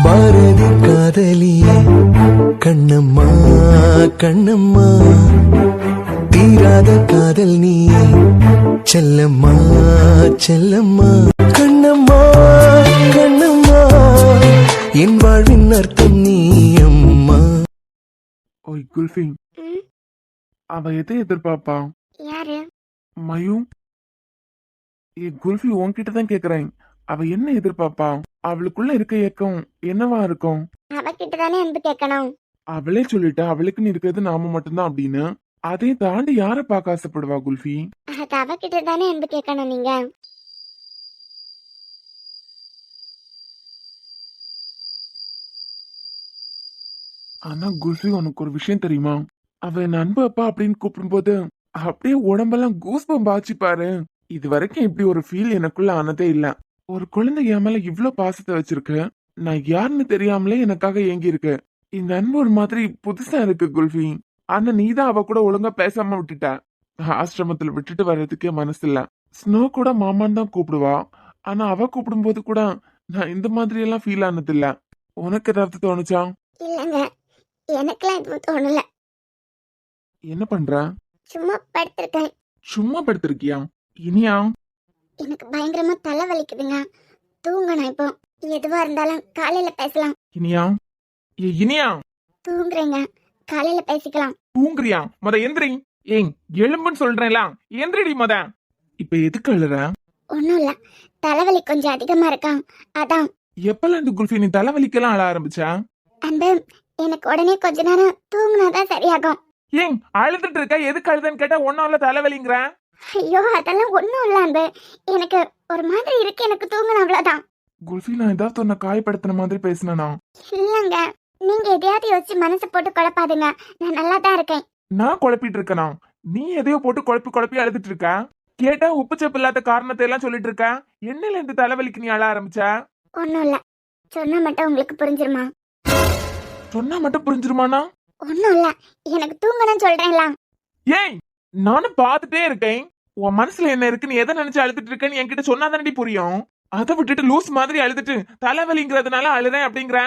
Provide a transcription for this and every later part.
பாரதி காதலியே கண்ணம்மா கண்ணம்மா, தீராத காதல் நீயே செல்லம்மா செல்லம்மா, கண்ணம்மா கண்ணம்மா, என் வாழ்வின் அர்த்தம் நீ அம்மா. ஓய் குல்ஃபி, அவ எதை எதிர்பார்ப்பா? யாரு? மயூ. குல்ஃபி உன்கிட்ட தான் கேக்குறேன், அவ என்ன எதிர்பார்ப்பா? அவளுக்குள்ள இருக்க ஏக்கம் என்னவா இருக்கும்? அவகிட்ட தானே அன்பு கேட்கணும். அவளே சொல்லிட்டா அவளுக்குன்னு இருக்கிறது நாம மட்டும்தான் அப்படின்னு. அதை தாண்டி யார பார்க்க ஆசைப்படுவா குல்ஃபி? அது அவகிட்ட தானே அன்பு கேட்கணும் நீங்க. ஆனா குல்ஃபி, உனக்கு ஒரு விஷயம் தெரியுமா? அவ என் அன்பு அப்பா அப்படின்னு கூப்பிடும்போது அப்படியே உடம்பெல்லாம் கூஸ்பம் பாச்சு பாரு. இது வரைக்கும் இப்படி ஒரு ஃபீல் எனக்குள்ள ஆனதே இல்ல. ஒரு குழந்தை என் மேல இவ்வளவு பாசத்தை வச்சிருக்கு, நான் யாருன்னு தெரியாமலே எனக்காக ஏங்கி இருக்கு. இந்த அன்பு ஒரு மாதிரி புதுசா இருக்கு குல்ஃபி. ஆனா நீதான் அவ கூட ஒழுங்கா பேசாம விட்டுட்ட. ஆசிரமத்துல விட்டுட்டு வர்றதுக்கே மனசு இல்ல. ஸ்னோ கூட மாமான்னு தான் கூப்பிடுவா. ஆனா அவ கூப்பிடும்போது கூட நான் இந்த மாதிரி எல்லாம் ஃபீல் ஆனது இல்ல. உனக்கு ஏதாவது தோணுச்சா? இல்லங்க, எனக்குலாம் எதுவும் தோணல. என்ன பண்ற? சும்மா படுத்திருக்கேன். சும்மா படுத்திருக்கியா? இனியா? எனக்கு பயங்கரமா தலை வலிக்குதுங்க, தூங்கணும். இப்போ எதுவா இருந்தாலும் காலையில பேசலாம். இனியா? இனியா? தூங்குறேங்க, காலையில பேசிக்கலாம். தூங்குறியா? மொத எந்திரி. ஏய், எலும்புன்னு சொல்றேன்ல, எந்திரிடி மொத. இப்ப எதுக்கு அழுற? ஒண்ணும் இல்ல, தலைவலி கொஞ்சம் அதிகமா இருக்கா, அதான். எப்பல இந்த குல்ஃபி நீ தலைவலிக்கெல்லாம் அழ ஆரம்பிச்சா? அன்பு, எனக்கு உடனே கொஞ்ச நேரம் தூங்குனாதான் சரியாகும். ஏன் அழுதுட்டு இருக்க? எதுக்கு அழுதுன்னு கேட்டா ஒன்னும் இல்ல தலைவலிங்கிற. ஐயோ, அதெல்லாம் ஒண்ணும் இல்ல அன்பு, எனக்கு ஒரு மாதிரி இருக்கு, எனக்கு தூங்கணும், அவ்வளவுதான். குல்ஃபி, நான் ஏதாவது உன்னை காயப்படுத்தின மாதிரி பேசினா? இல்லங்க, நீங்க எதையாவது யோசிச்சு மனசு போட்டு குழப்பாதுங்க, நான் நல்லா தான் இருக்கேன். நான் குழப்பிட்டு இருக்கனா? நீ எதையோ போட்டு குழப்பி குழப்பி அழுதுட்டு இருக்க. கேட்டா உப்பு சப்பு இல்லாத காரணத்தை எல்லாம் சொல்லிட்டு இருக்க. என்னல இந்த தலைவலிக்கு நீ அழ ஆரம்பிச்ச? ஒண்ணும் இல்ல, சொன்னா மட்டும் உங்களுக்கு புரிஞ்சிருமா? சொன்னா மட்டும் புரிஞ்சிருமானா? ஒண்ணும் இல்ல, எனக்கு தூங்கணும்னு சொல்றேன்ல. ஏய், நானும் பாத்துட்டே இருக்கேன். உன் மனசுல என்ன இருக்குன்னு எதை நினைச்சு அழுதுட்டு இருக்கேன்னு என்கிட்ட சொன்னாதானடி புரியும். அதை விட்டுட்டு லூஸ் மாதிரி அழுதுட்டு தலைவலிங்கிறதுனால அழுறேன் அப்படிங்கிற.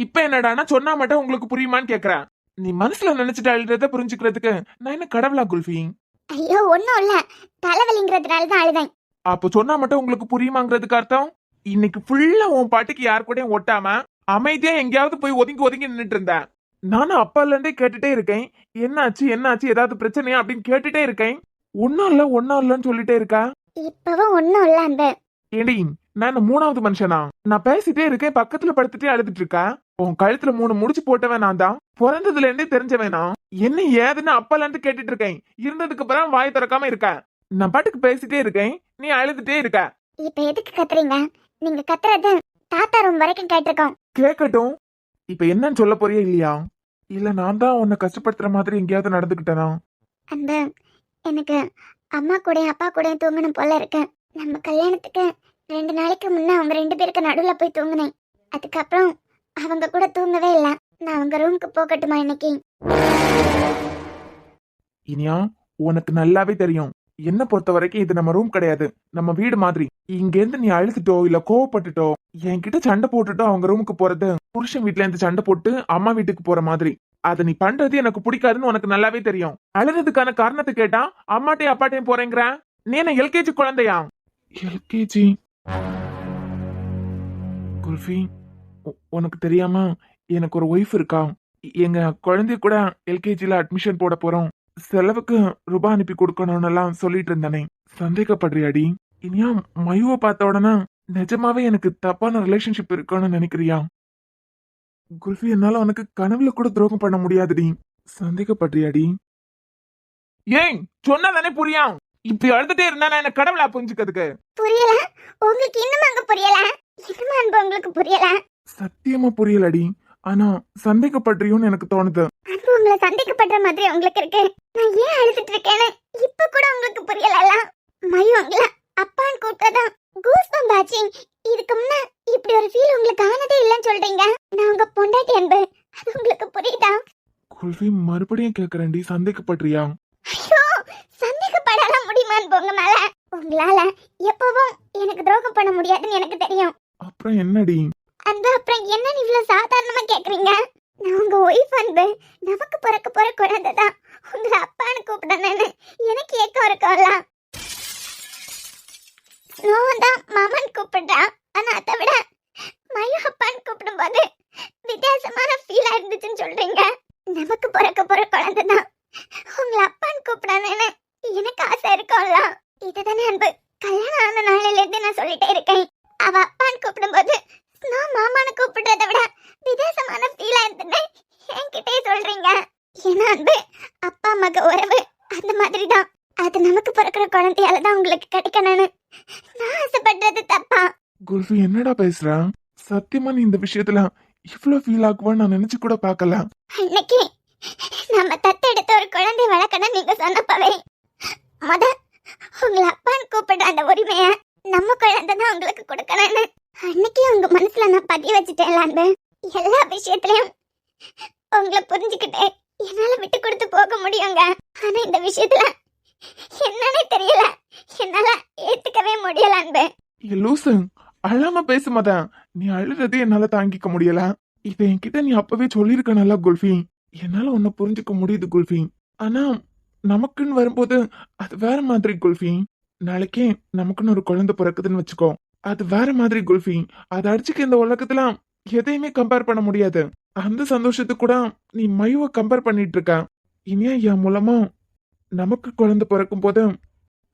இப்ப என்னடானா சொன்னா மட்டும் உங்களுக்கு புரியுமான்னு கேக்குற. நீ மனசுல நினைச்சிட்டு அழுறத புரிஞ்சுக்கிறதுக்கு நான் என்ன கடவுளா குல்ஃபி? ஐயோ, ஒண்ணும் இல்ல, தலைவலிங்கிறதுனால தான் அழுதேன். அப்ப சொன்னா மட்டும் உங்களுக்கு புரியுமாங்கிறதுக்கு அர்த்தம் இன்னைக்கு ஃபுல்லா உன் பாட்டுக்கு யார் கூடயும் ஒட்டாம அமைதியா எங்கேயாவது போய் ஒதுங்கி ஒதுங்கி நின்னுட்டு இருந்தேன். நானும் அப்பால இருந்தே கேட்டுட்டே இருக்கேன், என்னாச்சு என்னாச்சு, ஏதாவது பிரச்சனையா அப்படின்னு கேட்டுட்டே இருக்கேன். ஒன்னும் இல்லன்னு சொல்லிட்டே இருக்கா. இப்பவும் ஒண்ணும் இல்ல அன்பு. ஏடி, நான் மூணாவது மனுஷனா? நான் பேசிட்டே இருக்கேன், பக்கத்துல படுத்துட்டே அழுதுட்டு இருக்கா. உன் கழுத்துல 3 முடிச்சு போட்டவன் நான் தான். பிறந்ததுல இருந்தே தெரிஞ்சவேனா? என்ன ஏதுன்னு அப்பால இருந்து கேட்டுட்டு இருக்கேன். இருந்ததுக்கு அப்புறம் வாய் திறக்காம இருக்க. நான் பாட்டுக்கு பேசிட்டே இருக்கேன், நீ அழுதுட்டே இருக்க. இப்ப எதுக்கு கத்துறீங்க? நீங்க கத்துறது தாத்தா ரூம் வரைக்கும் கேட்டிருக்கோம். கேட்கட்டும். இப்ப என்னன்னு சொல்ல போறியா இல்லையா? இல்ல நான் தான் உன்னை கஷ்டப்படுத்துற மாதிரி எங்கேயாவது நடந்துக்கிட்டேனா? அன்பு, எனக்கு அம்மா கூட அப்பா கூட தூங்கணும் போல இருக்கு. நம்ம கல்யாணத்துக்கு 2 நாளைக்கு முன்ன அவங்க 2 பேருக்கு நடுவுல போய் தூங்கினேன். அதுக்கப்புறம் அவங்க கூட தூங்கவே இல்ல. நான் அவங்க ரூமுக்கு போகட்டுமா இன்னைக்கு? இனியா, உனக்கு நல்லாவே தெரியும், என்ன பொறுத்த வரைக்கும் இது நம்ம ரூம் கிடையாது, நம்ம வீடு மாதிரி. இங்க இருந்து நீ அழுதுட்டோ இல்ல கோவப்பட்டுட்டோ என்கிட்ட சண்டை போட்டுட்டோ அவங்க ரூமுக்கு போறது புருஷன் வீட்டுல இருந்து சண்டை போட்டு அம்மா வீட்டுக்கு போற மாதிரி. அத நீ பண்றது எனக்கு பிடிக்காதுன்னு உனக்கு நல்லாவே தெரியும். அழுறதுக்கான காரணத்தை கேட்டா அம்மாட்டையும் அப்பாட்டையும் போறேங்கிற. நீ என்ன எல்கேஜி குழந்தையா? எல்கேஜி குல்ஃபி, உனக்கு தெரியாம எனக்கு ஒரு ஒய்ஃப் இருக்கா. எங்க குழந்தைய கூட எல்கேஜில அட்மிஷன் போட போறோம். செலவுக்கு ரூபாய் அனுப்பி கொடுக்கணும்னு எல்லாம் சொல்லிட்டு இருந்தானே, சந்தேகப்படுறியாடி? இனியா, மயுவை பார்த்த உடனே நிஜமாவே எனக்கு தப்பான ரிலேஷன்ஷிப் இருக்குன்னு நினைக்கிறியா? குல்ஃபி, என்னால உனக்கு கனவுல கூட துரோகம் பண்ண முடியாதுடி. சந்தேகப்படுறியாடி? ஏய், சொன்னதானே புரியா? இப்படி அழுதுட்டே இருந்தா நான் என்ன கடவுளா புரிஞ்சுக்கிறதுக்கு? புரியல, உங்களுக்கு இன்னும் அங்க புரியல? இன்னும் அன்பு உங்களுக்கு புரியல? சத்தியமா புரியலடி. ஆனா சந்தேகப்படுறியோன்னு எனக்கு தோணுது. அன்பு, உங்களை சந்தேகப்படுற மாதிரி உங்களுக்கு இருக்கு. நான் ஏன் அழுதுட்டு இருக்கேன்னு இப்ப கூட உங்களுக்கு புரியல? மயு உங்களை அப்பான்னு கூப்பிட்டதான் கூஸ்பம்ப் ஆச்சு. இதுக்கு முன்ன இப்படி ஒரு ஃபீல் உங்களுக்கு ஆனதே இல்லைன்னு சொல்றீங்க. நான் உங்க பொண்டாட்டி அன்பு, அது உங்களுக்கு புரியுதா? குல்ஃபி, மறுபடியும் கேக்குறேன்டி, சந்தேகப்படுறியா? ஐயோ, சந்தேகப்படலாம் முடியுமான்னு போங்க மேல. உங்களால எப்பவும் எனக்கு துரோகம் பண்ண முடியாதுன்னு எனக்கு தெரியும். அப்புறம் என்னடி? அந்த அப்புறம் என்னன்னு இவ்வளவு சாதாரணமா கேக்குறீங்க? நான் உங்க ஒய்ஃப் அன்பு. நமக்கு பிறக்க போற குழந்தை தான் உங்களை அப்பான்னு கூப்பிடணும்னு எனக்கு ஏக்கம் இருக்கும்ல. ஸ்னோவன் தான் மாமான்னு கூப்பிடுறான். ஆனா அதை விட மயு அப்பான்னு கூப்பிடும்போது வித்தியாசமான ஃபீலா இருந்துச்சுன்னு சொல்றீங்க. நமக்கு பிறக்க போற குழந்தை தான் உங்களை அப்பான்னு கூப்பிடணும்னு எனக்கு ஆசை இருக்கும்ல. இதுதானே அன்பு. கல்யாணம் ஆன நாளில இருந்து நான் சொல்லிட்டே இருக்கேன். அவ அப்பான்னு கூப்பிடும்போது ஸ்னோ மாமான்னு கூப்பிடுறத விட வித்தியாசமான ஃபீலா இருந்துன்னு என்கிட்டயே சொல்றீங்க. ஏன்னா அன்பு அப்பா மக உறவு அந்த மாதிரி தான். அது நமக்கு பிறக்கிற குழந்தையால தான் உங்களுக்கு கிடைக்கணும்னு நான் ஆசைப்படுறது தப்பா? குல்ஃபி என்னடா பேசுற? சத்தியமா நீ இந்த விஷயத்துல இவ்ளோ ஃபீல் ஆகுவான்னு நான் நினைச்சு கூட பார்க்கல. அன்னைக்கு நம்ம தத்தெடுத்த ஒரு குழந்தை வளர்க்கணும் நீங்க சொன்னப்பவே முத உங்களை அப்பான்னு கூப்பிடுற அந்த உரிமைய நம்ம குழந்தை தான் உங்களுக்கு கொடுக்கணும்னு அன்னைக்கு உங்க மனசுல நான் பதிய வச்சுட்டேன் அன்பு. எல்லா விஷயத்திலயும் உங்களை புரிஞ்சுக்கிட்டு என்னால விட்டு கொடுத்து போக முடியுங்க. ஆனா இந்த விஷயத்துல என்னன்னே தெரியல, என்னால ஏத்துக்கவே முடியல அன்பு. லூசு, அழாம பேசுமாத. நீ அழுறதே என்னால தாங்கிக்க முடியல. இதை என்கிட்ட நீ அப்பவே சொல்லியிருக்க நல்லா குல்ஃபி. என்னால உன்னை புரிஞ்சுக்க முடியுது குல்ஃபி. ஆனா நமக்குன்னு வரும்போது அது வேற மாதிரி குல்ஃபி. நாளைக்கே நமக்குன்னு ஒரு குழந்தை பிறக்குதுன்னு வச்சுக்கோ, அது வேற மாதிரி குல்ஃபி. அதை அடிச்சுக்க இந்த உலகத்துல எதையுமே கம்பேர் பண்ண முடியாது. அந்த சந்தோஷத்துக்கு கூட நீ மயுவை கம்பேர் பண்ணிட்டு இருக்க. இனியா என் மூலமா நமக்கு குழந்தை பிறக்கும் போது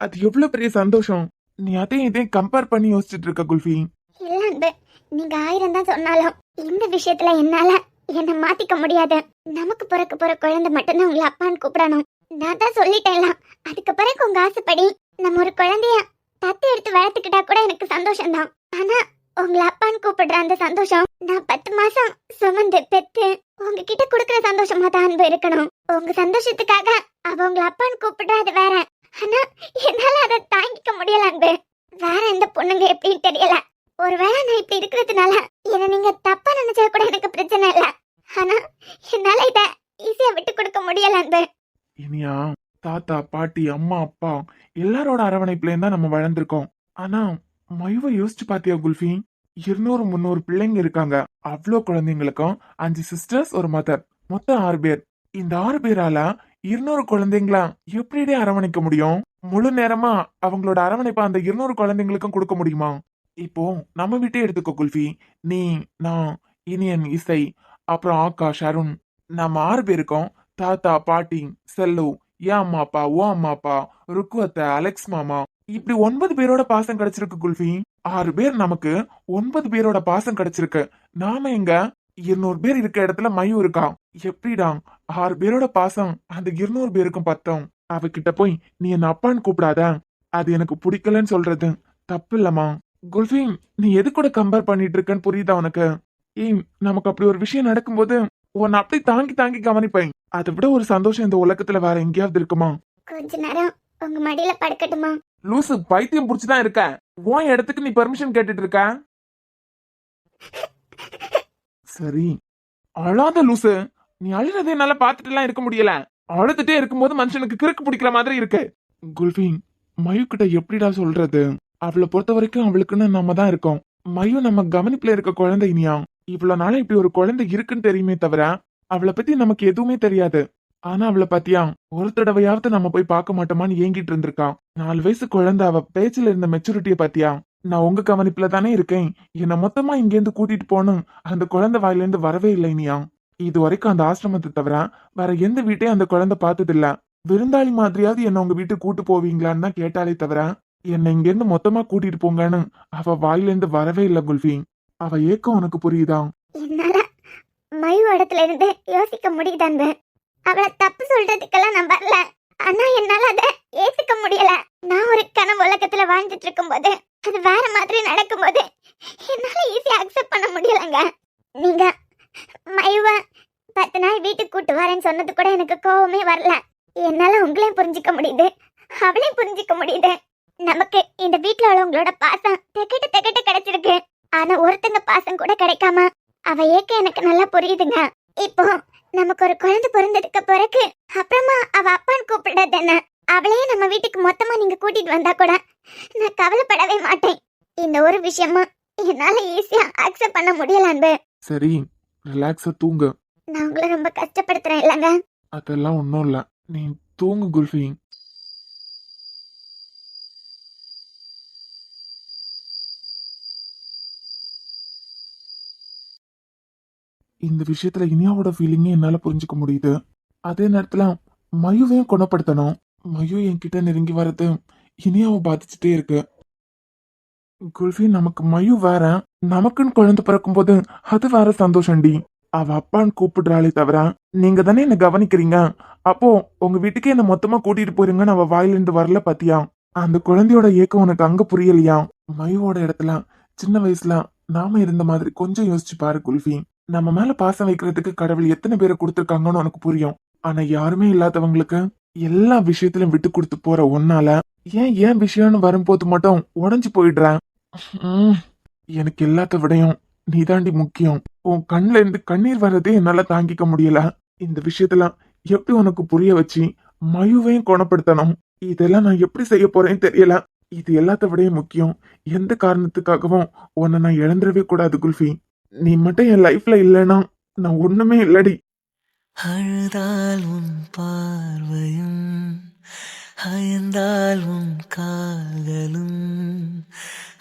அது எவ்வளவு பெரிய சந்தோஷம். நீ அதையும் இதையும் கம்பேர் பண்ணி யோசிச்சுட்டு இருக்க குல்ஃபி. இல்ல அன்பு, நீங்க 1000 தான் சொன்னாலும் இந்த விஷயத்துல என்னால என்ன மாத்திக்க முடியாது. நமக்கு பிறக்க போற குழந்தை மட்டும்தான் உங்களை அப்பான்னு கூப்பிடணும். நான் தான் சொல்லிட்டேன்ல. அதுக்கு பிறகு உங்க ஆசைப்படி நம்ம ஒரு குழந்தைய தத்து எடுத்து வளர்த்துக்கிட்டா கூட எனக்கு சந்தோஷம் தான். ஆனா உங்களை அப்பான்னு கூப்பிடுற அந்த சந்தோஷம் நான் 10 மாசம் சுமந்து பெத்து உங்ககிட்ட குடுக்கற சந்தோஷமா தான் அன்பு இருக்கணும். உங்க சந்தோஷத்துக்காக அவ உங்களை அப்பான்னு கூப்பிடுறது வேற. ஆனா என்னால அதை தாங்கிக்க முடியல அன்பு. வேற எந்த பொண்ணுங்க எப்படின்னு தெரியல. ஒருவேளை நான் இப்படி இருக்கிறதுனால என்ன நீங்க தப்பா நினைச்சா கூட எனக்கு பிரச்சனை இல்ல. ஆனா என்னால இத ஈஸியா விட்டு கொடுக்க முடியல அன்பு. இனியா தாத்தா பாட்டி அம்மா அப்பா எல்லாரோட அரவணைப்புலயும் தான் நம்ம வளர்ந்துருக்கோம். ஆனா மயுவை யோசிச்சு பாத்தியா குல்ஃபி? 200-300 பிள்ளைங்க இருக்காங்க. அவ்வளோ குழந்தைங்களுக்கும் 5 சிஸ்டர்ஸ் ஒரு மதர், மொத்தம் 6 பேர். இந்த 6 பேரால 200 குழந்தைங்களா எப்படிடே அரவணைக்க முடியும்? முழு நேரமா அவங்களோட அரவணைப்பா அந்த 200 குழந்தைங்களுக்கும் கொடுக்க முடியுமா? இப்போ நம்ம வீட்டே எடுத்துக்கோ குல்ஃபி. நீ, நான், இனியன், இசை, அப்புறம் ஆகாஷ், அருண், நம்ம 6 பேருக்கும் தாத்தா பாட்டி, செல்லு, என் அம்மா அப்பா, ஓ அம்மா அப்பா, ருக்குவத்த, அலெக்ஸ் மாமா, இப்படி 9 பேரோட பாசம் கிடைச்சிருக்கு குல்ஃபி. 6 பேர் நமக்கு 9 பேரோட பாசம் கிடைச்சிருக்கு. நாம எங்க 200 பேர் இருக்க இடத்துல மயு இருக்கா. எப்படிடா 6 பேரோட பாசம் அந்த 200 பேருக்கும் பத்தம்? அவகிட்ட போய் நீ என்ன அப்பான்னு கூப்பிடாத, அது எனக்கு பிடிக்கலன்னு சொல்றது தப்பு இல்லம்மா. குல்ஃபி, நீ எது கூட கம்பேர் பண்ணிட்டு இருக்கன்னு புரியுதா உனக்கு? ஏய், நமக்கு அப்படி ஒரு விஷயம் நடக்கும்போது உன்னை அப்படி தாங்கி தாங்கி கவனிப்பேன். அதை விட ஒரு சந்தோஷம் இந்த உலகத்துல வேற எங்கேயாவது இருக்குமா? கொஞ்ச நேரம் உங்க மடியில படுக்கட்டுமா? லூசு, பைத்தியம் புடிச்சுதான் இருக்க. உன் இடத்துக்கு நீ பெர்மிஷன் கேட்டுட்டு இருக்க. சரி, அழாத லூசு. நீ அழுறதை என்னால பாத்துட்டு எல்லாம் இருக்க முடியல. அழுதுட்டே இருக்கும்போது மனுஷனுக்கு கிறுக்கு பிடிக்கிற மாதிரி இருக்கு. குல்ஃபி, மயு கிட்ட எப்படிடா சொல்றது? அவளை பொறுத்த வரைக்கும் அவளுக்குன்னு நம்ம தான் இருக்கோம். மயு நம்ம கவனிப்புல இருக்க குழந்தை. இனியா இவ்வளவு நாளா இப்படி ஒரு குழந்தை இருக்குன்னு தெரியுமே தவிர அவளை பத்தி நமக்கு எதுவுமே தெரியாது. ஆனா அவளை பத்தியா ஒரு தடவையாவது நம்ம போய் பார்க்க மாட்டோமான்னு ஏங்கிட்டு இருந்திருக்கா. 4 வயசு குழந்தை. அவ பேச்சுல இருந்த மெச்சூரிட்டிய பாத்தியா? நான் உங்க கவனிப்புல தானே இருக்கேன், என்ன மொத்தமா இங்க இருந்து கூட்டிட்டு போனும் அந்த குழந்தை வாயில இருந்து வரவே இல்லை. இனியா இது வரைக்கும் அந்த ஆசிரமத்தை தவிர வேற எந்த வீட்டையும் அந்த குழந்தை பார்த்தது இல்ல. விருந்தாளி மாதிரியாவது என்ன உங்க வீட்டுக்கு கூட்டு போவீங்களான்னு தான் கேட்டாலே தவிர என்னை இங்க இருந்து மொத்தமா கூட்டிட்டு போங்கன்னு அவ வாயில இருந்து வரவே இல்லை குல்ஃபி. அவ ஏக்கம் உனக்கு புரியுதா? என்னால மயு இடத்துல இருந்து யோசிக்க முடியுதான்பு. அவளை தப்பு சொல்றதுக்கெல்லாம் நான் வரல. ஆனா என்னால அதை ஏத்துக்க முடியல. நான் ஒரு கனவு உலகத்துல வாழ்ந்துட்டு இருக்கும் போது அது வேற மாதிரி நடக்கும்போது என்னால ஈஸியா அக்செப்ட் பண்ண முடியலங்க. நீங்க மயுவ 10 நாள் வீட்டுக்கு கூட்டு வரேன்னு சொன்னது கூட எனக்கு கோவமே வரல. என்னால உங்களையும் புரிஞ்சுக்க முடியுது, அவளையும் புரிஞ்சுக்க முடியுது. நமக்கு இந்த வீட்டுல உள்ளவங்களோட பாசம் தெக்கெட்டு தெக்கெட்டு கிடைச்சிருக்கு. ஆனா ஒருத்தங்க பாசம் கூட கிடைக்காம அவ ஏக்க எனக்கு நல்லா புரியுதுங்க. இப்போ நமக்கு ஒரு குழந்தை பிறந்ததுக்கு பிறகு அப்புறமா அவ அப்பான்னு கூப்பிடுறது என்ன? அவளையே நம்ம வீட்டுக்கு மொத்தமா நீங்க கூட்டிட்டு வந்தா கூட நான் கவலைப்படவே மாட்டேன். இந்த ஒரு விஷயமா என்னால ஈஸியா அக்செப்ட் பண்ண முடியல அன்பு. சரி, ரிலாக்ஸா தூங்கு. நான் உங்களை ரொம்ப கஷ்டப்படுத்துறேன் இல்லைங்க? அதெல்லாம் ஒன்றும் இல்லை, நீ தூங்கு குல்ஃபி. இந்த விஷயத்துல இனியாவோட ஃபீலிங்கே என்னால புரிஞ்சுக்க முடியுது. அதே நேரத்துல மயுவையும் குணப்படுத்தணும். மயு என்கிட்ட நெருங்கி வர்றது இனியாவை பாதிச்சுட்டே இருக்கு. குல்ஃபி, நமக்கு மயு வேற, நமக்குன்னு குழந்தை பிறக்கும் போது அது வேற சந்தோஷம்டி. அவ அப்பான்னு கூப்பிடுறாளே தவிர நீங்க தானே என்ன கவனிக்கிறீங்க, அப்போ உங்க வீட்டுக்கே என்ன மொத்தமா கூட்டிட்டு போயிருங்கன்னு அவ வாயிலிருந்து வரல பாத்தியா? அந்த குழந்தையோட ஏக்கம் உனக்கு அங்க புரியலையா? மயுவோட இடத்துல சின்ன வயசுல நாம இருந்த மாதிரி கொஞ்சம் யோசிச்சு பாரு குல்ஃபி. நம்ம மேல பாசம் வைக்கிறதுக்கு கடவுள் எத்தனை பேரை கொடுத்திருக்காங்கன்னு உனக்கு புரியும். ஆனா யாருமே இல்லாதவங்களுக்கு எல்லா விஷயத்திலும் விட்டு கொடுத்து போற ஒன்னால ஏன் விஷயம்னு வரும்போது மட்டும் உடஞ்சு போயிடுறேன். எனக்கு எல்லாத்த விடையும் நீதாண்டி முக்கியம். உன் கண்ணுல இருந்து கண்ணீர் வர்றதே என்னால தாங்கிக்க முடியல. இந்த விஷயத்துல எப்படி உனக்கு புரிய வச்சு மயுவையும் குணப்படுத்தணும், இதெல்லாம் நான் எப்படி செய்ய போறேன்னு தெரியல. இது எல்லாத்த விடையும் முக்கியம். எந்த காரணத்துக்காகவும் உன்னை நான் இழந்துடவே கூடாது குல்ஃபி. நீ மட்டும் என் லைஃப்ல இல்லைன்னா நான் ஒண்ணுமே இல்லடி. அழுதால் உன் பார்வையும் அயர்ந்தால் உன் கால்களும்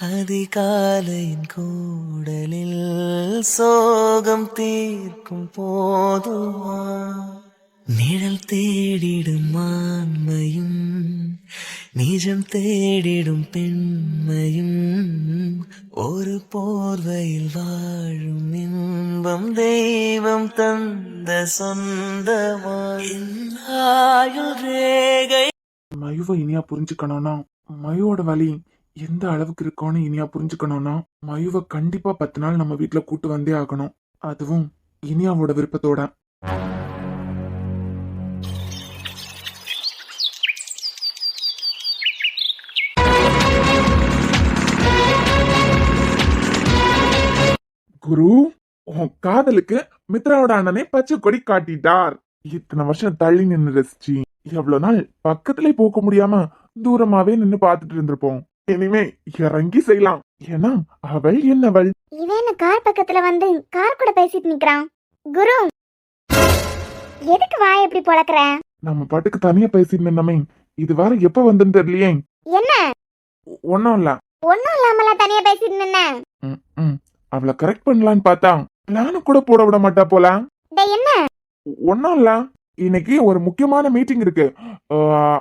அதிகாலையின் கூடலில் சோகம் தீர்க்கும் போதுமா நிழல் தேடிடும் மான்மையும் நிஜம் தேடிடும் பெண்மையும் ஒரு போர்வையில் வாழும் இன்பம் தெய்வம் தந்த சொந்தமா ரேகை. மயுவை இனியா புரிஞ்சுக்கணும்னா, மயுவோட வலி எந்த அளவுக்கு இருக்கும்னு இனியா புரிஞ்சுக்கணும்னா, மயுவை கண்டிப்பா 10 நாள் நம்ம வீட்டுல கூட்டு வந்தே ஆகணும். அதுவும் இனியாவோட விருப்பத்தோட. குரு, உன் காதலுக்கு மித்ராவோட அண்ணனே பச்சை கொடி காட்டிட்டார். இத்தனை வருஷம் தள்ளி நின்னு ரசிச்சு எவ்வளவு நாள் பக்கத்திலே போக முடியாம தூரமாவே நின்னு பாத்துட்டு இருந்திருப்போம். இனிமே இறங்கி செய்யலாம். ஏன்னா அவள் என்னவள். இவன் கார் பக்கத்துல வந்து கார் கூட பேசிட்டு நிக்கிறான். குரு, எதுக்கு வாய் எப்படி பொளக்குற? நம்ம பாட்டுக்கு தனியா பேசிட்டு நின்னமே, இது வேற எப்ப வந்துன்னு தெரியலையே. என்ன? ஒன்னும் இல்ல. ஒன்னும் இல்லாமல தனியா பேசிட்டு நின்ன. அவளை கரெக்ட் பண்ணலான்னு பார்த்தா பிளான கூட போட விட மாட்டா போல. என்ன? ஒன்னும் இல்ல, இன்னைக்கு ஒரு முக்கியமான மீட்டிங் இருக்கு.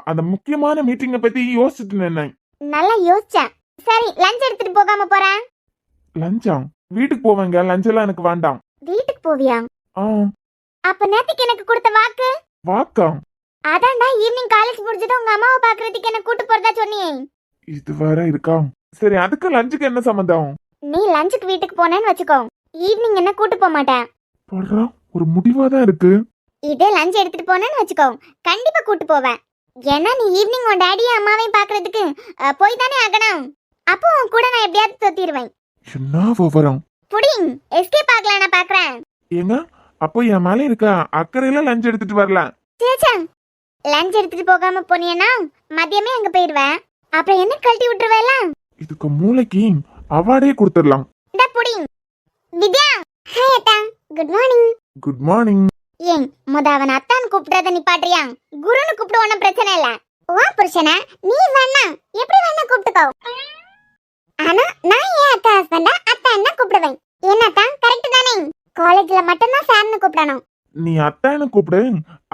அந்த முக்கியமான மீட்டிங்க பத்தி யோசிச்சுட்டு நின்னேன். நல்லா யோசிச்சேன். சரி, லஞ்ச் எடுத்துட்டு போகாம போறேன். லஞ்சா? வீட்டுக்கு போவாங்க, லஞ்ச் எல்லாம் எனக்கு வேண்டாம். வீட்டுக்கு போவியா? அப்ப நேத்துக்கு எனக்கு கொடுத்த வாக்கு? வாக்கா? அதான்டா, ஈவினிங் காலேஜ் முடிஞ்சதும் உங்க அம்மாவை பாக்குறதுக்கு என்ன கூட்டு போறதா சொன்னியே. இது வேற இருக்கா? சரி, அதுக்கு லஞ்சுக்கு என்ன சம்பந்தம்? நீ லஞ்சுக்கு வீட்டுக்கு போனேன்னு வச்சுக்கோ, ஈவினிங் என்ன கூட்டு போக மாட்டேன். போடுறா, ஒரு முடிவாதான் இருக்கு. இதே லஞ்ச் எடுத்துட்டு போனேன்னு வச்சுக்கோ, கண்டிப்பா கூட்டு போவேன். ஏன்னா நீ ஈவினிங் உன் டேடியும் அம்மாவையும் பாக்குறதுக்கு போய் தானே ஆகணும். அப்போ உன் கூட நான் எப்படியாவது தொத்திடுவேன். என்ன விவரம்? புடிங், எஸ்கேப் ஆகலாம் நான் பாக்குறேன். ஏங்க, அப்போ என் மேல இருக்க அக்கறையில லஞ்ச் எடுத்துட்டு வரல. சேச்சா, லஞ்ச் எடுத்துட்டு போகாம போனியனா மதியமே அங்க போயிடுவேன். அப்புறம் என்ன கழட்டி விட்டுருவேல. இதுக்கு மூளைக்கு அவார்டே கொடுத்துடலாம். இந்த புடிங். வித்யா, ஹாய் அத்தா, குட் மார்னிங். Good morning. ஏன் முத அவன் அத்தான் கூப்பிடுறத நிப்பாட்றியா? குருன்னு கூப்பிட ஒன்னும் பிரச்சனை இல்ல. வா புருஷனா, நீ வேணா எப்படி வேணா கூப்பிட்டுக்கோ. ஆனா நான் ஏன் அத்தா ஹஸ்பண்டா அத்தான்னு தான் கூப்பிடுவேன். என்னத்தா, கரெக்ட் தானே? காலேஜ்ல மட்டும்தான் சார்னு கூப்பிடணும். நீ அத்தான்னு கூப்பிடு,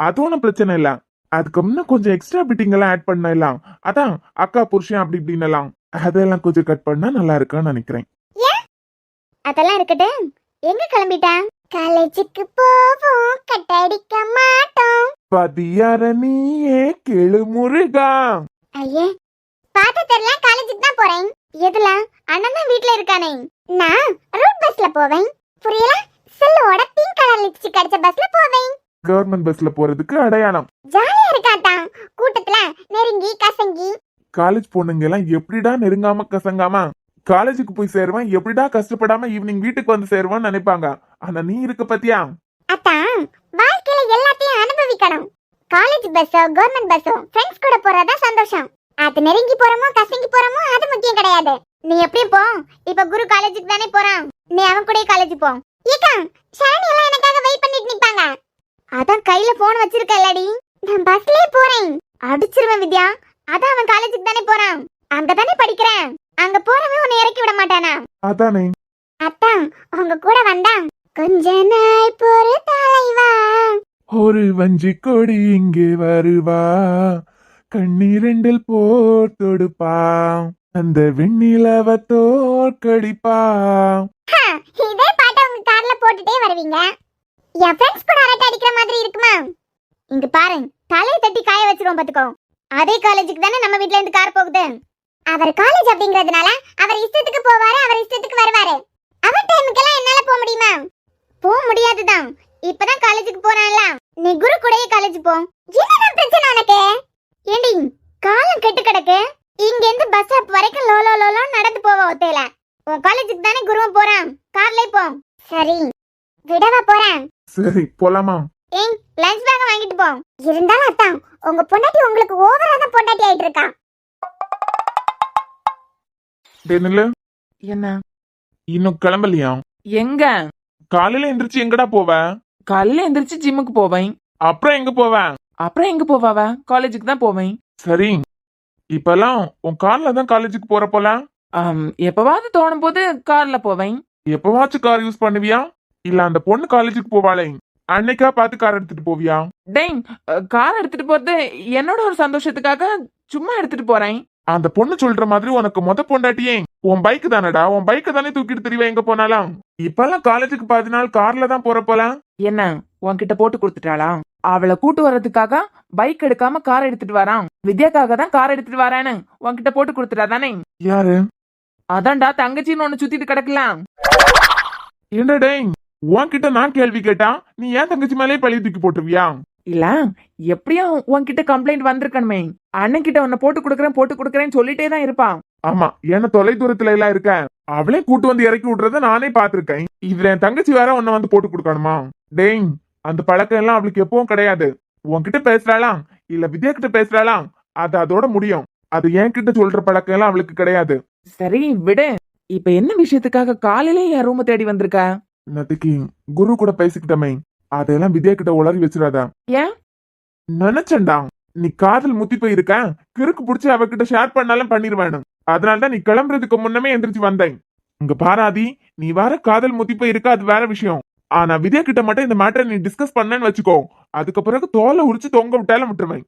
அது ஒன்றும் பிரச்சனை இல்ல. அதுக்கு முன்ன கொஞ்சம் எக்ஸ்ட்ரா பிட்டிங் எல்லாம் ஆட் பண்ணலாம். அதான் அக்கா புருஷன் அப்படி இப்படின்னு எல்லாம் அதெல்லாம் கொஞ்சம் கட் பண்ணா நல்லா இருக்கும்னு நினைக்கிறேன். அதெல்லாம் இருக்கட்டு, எங்க கிளம்பிட்டா? காலேஜுக்கு போவோம், கட்டடிக்க மாட்டோம். பதியார நீயே கெழு முருகா. ஐயே, பாத்து தெரியல, காலேஜுக்கு தான் போறேன். எதுல? அண்ணன் தான் வீட்ல இருக்கானே. நான் ரூட் பஸ்ல போவேன். புரியல? செல்லோட பிங்க் கலர் லிப்ஸ்டிக் அடிச்ச பஸ்ல போவேன். கவர்மெண்ட் பஸ்ல போறதுக்கு அடையாளம். ஜாலியா இருக்காட்டா, கூட்டத்துல நெருங்கி கசங்கி. காலேஜ் பொண்ணுங்க எல்லாம் எப்படிடா நெருங்காம கசங்காம காலேஜுக்கு போய் சேருவேன், எப்படிடா கஷ்டப்படாம ஈவினிங் வீட்டுக்கு வந்து சேருவான்னு நினைப்பாங்க. ஆனா நீ இருக்க பத்தியா? அத்தா, வாழ்க்கையில எல்லாத்தையும் அனுபவிக்கணும். காலேஜ் பஸ்ஸோ கவர்மெண்ட் பஸ்ஸோ ஃப்ரெண்ட்ஸ் கூட போறதா சந்தோஷம். அது நெருங்கி போறோமோ கசங்கி போறோமோ அது முக்கியம் கிடையாது. நீ எப்படி போ, இப்ப குரு காலேஜுக்கு தானே போறான், நீ அவன் கூட காலேஜ் போ. ஏக்கா ஷாலினி எல்லாம் எனக்காக வெயிட் பண்ணிட்டு நிப்பாங்க. அதான் கையில போன் வச்சிருக்கல்லடி, நான் பஸ்லயே போறேன். அடிச்சிருவேன் வித்யா. அதான் அவன் காலேஜுக்கு தானே போறான், அங்க தானே படிக்கிறேன். அங்க போறவன் உன்னை இறக்கி விட மாட்டானா? அதானே. அத்தான் உங்க கூட வந்தா கொஞ்ச நாள் பொறு தலைவா. ஒரு வஞ்சி கொடி இங்கே வருவா, கண்ணீரெண்டில் போர் தொடுப்பா, அந்த வெண்ணிலவ தோற்கடிப்பா. இதே பாட்டை உங்க கார்ல போட்டுட்டே வருவீங்க. என் ஃப்ரெண்ட்ஸ் கூட அரட்டை அடிக்கிற மாதிரி இருக்குமா? இங்க பாரு, தலையை தட்டி காய வச்சிரும் பாத்துக்கோ. அதே காலேஜுக்கு தானே நம்ம வீட்ல இருந்து கார் போகுது. அவர் காலேஜ் அப்படிங்கறதுனால அவர் இஷ்டத்துக்கு போவாரு, அவர் இஷ்டத்துக்கு வருவாரு. அவர் டைமுக்கெல்லாம் என்னால போக முடியுமா? போக முடியாதுதான். இப்பதான் காலேஜுக்கு போறான்ல, நீ குரு கூடயே காலேஜ் போ. என்னதான் பிரச்சனை உனக்கு? ஏண்டி காலம் கெட்டு கிடக்கு. இங்க இருந்து பஸ் ஸ்டாப் வரைக்கும் லோலோ லோலோ நடந்து போவ ஒத்தையில. உன் காலேஜுக்கு தானே குருவும் போறான், கார்லயே போ. சரி விடவா போறேன். சரி போலாமா? ஏய் லஞ்ச் பேக் வாங்கிட்டு போ. இருந்தாலும் அத்தான் உங்க பொண்டாட்டி உங்களுக்கு ஓவரா தான் பொண்டாட்டி ஆயிட்டு இருக்கா. நில்லு. என்ன? இன்னும் கிளம்பலையா? எங்க? காலையில எந்திரிச்சு எங்கடா போவ? காலையில எந்திரிச்சு ஜிம்முக்கு போவேன். அப்புறம் எங்க போவ? அப்புறம் எங்க போவாவ? காலேஜுக்கு தான் போவேன். சரி, இப்பெல்லாம் உன் கார்ல தான் காலேஜுக்கு போற போல. எப்பவாவது தோணும் போது கார்ல போவேன். எப்பவாச்சும் கார் யூஸ் பண்ணுவியா? இல்ல அந்த பொண்ணு காலேஜுக்கு போவாளே அன்னைக்கா பார்த்து கார் எடுத்துட்டு போவியா? டேய், கார் எடுத்துட்டு போறது என்னோட ஒரு சந்தோஷத்துக்காக சும்மா எடுத்துட்டு போறேன். அந்த பொண்ணு சொல்ற மாதிரி உனக்கு மொத பொண்டாட்டியே உன் பைக் தானடா, உன் பைக்க தானே தூக்கிட்டு தெரியவா எங்க போனாலும். இப்பெல்லாம் காலேஜுக்கு 10 நாள் கார்ல தான் போற போல. என்ன உன்கிட்ட போட்டு கொடுத்துட்டாளா? அவளை கூட்டு வர்றதுக்காக பைக் எடுக்காம கார் எடுத்துட்டு வரான். வித்யாக்காக தான் கார் எடுத்துட்டு வரான்னு உன்கிட்ட போட்டு கொடுத்துட்டா தானே? யாரு? அதான்டா தங்கச்சின்னு ஒண்ணு சுத்திட்டு கிடக்கலாம். என்ன டேய், உன்கிட்ட நான் கேள்வி கேட்டா நீ ஏன் தங்கச்சி மேலே பழி தூக்கி போட்டுருவியா? இல்ல, எப்படியும் உன்கிட்ட கம்ப்ளைண்ட் வந்திருக்கணுமே. அண்ணன் கிட்ட உன்னை போட்டு கொடுக்கறேன்னு சொல்லிட்டே தான் இருப்பான். ஆமா, ஏன்னா தொலை தூரத்துல எல்லாம் இருக்க, அவளே கூட்டு வந்து இறக்கி விடுறத நானே பாத்திருக்கேன். இதுல என் தங்கச்சி வேற உன்னை வந்து போட்டு கொடுக்கணுமா? டேய், அந்த பழக்கம் எல்லாம் அவளுக்கு எப்பவும் கிடையாது. உன்கிட்ட பேசுறாளாம் இல்ல வித்யா கிட்ட பேசுறாளாம், அது அதோட முடியும். அது என்கிட்ட சொல்ற பழக்கம் எல்லாம் அவளுக்கு கிடையாது. சரி விடு. இப்ப என்ன விஷயத்துக்காக காலையிலே என் ரூம் தேடி வந்திருக்க? இன்னத்துக்கு குரு கூட பேசிக்கிட்டமே, அதெல்லாம் வித்யா கிட்ட உளறி வச்சிடாத. ஏன்? நினைச்சேன்டா நீ காதல் முத்தி போயிருக்க, கிறுக்கு புடிச்சு அவகிட்ட ஷேர் பண்ணாலும் பண்ணிருவேன். அதனாலதான் நீ கிளம்புறதுக்கு முன்னமே எந்திரிச்சு வந்தேன். இங்க பாராதி, நீ வேற காதல் முத்தி போயிருக்க, அது வேற விஷயம். ஆனா வித்யா கிட்ட மட்டும் இந்த மேட்டரை நீ டிஸ்கஸ் பண்ணன்னு வச்சுக்கோ, அதுக்கு பிறகு தோலை உரிச்சு தொங்க விட்டாலும் விட்டுருவேன்.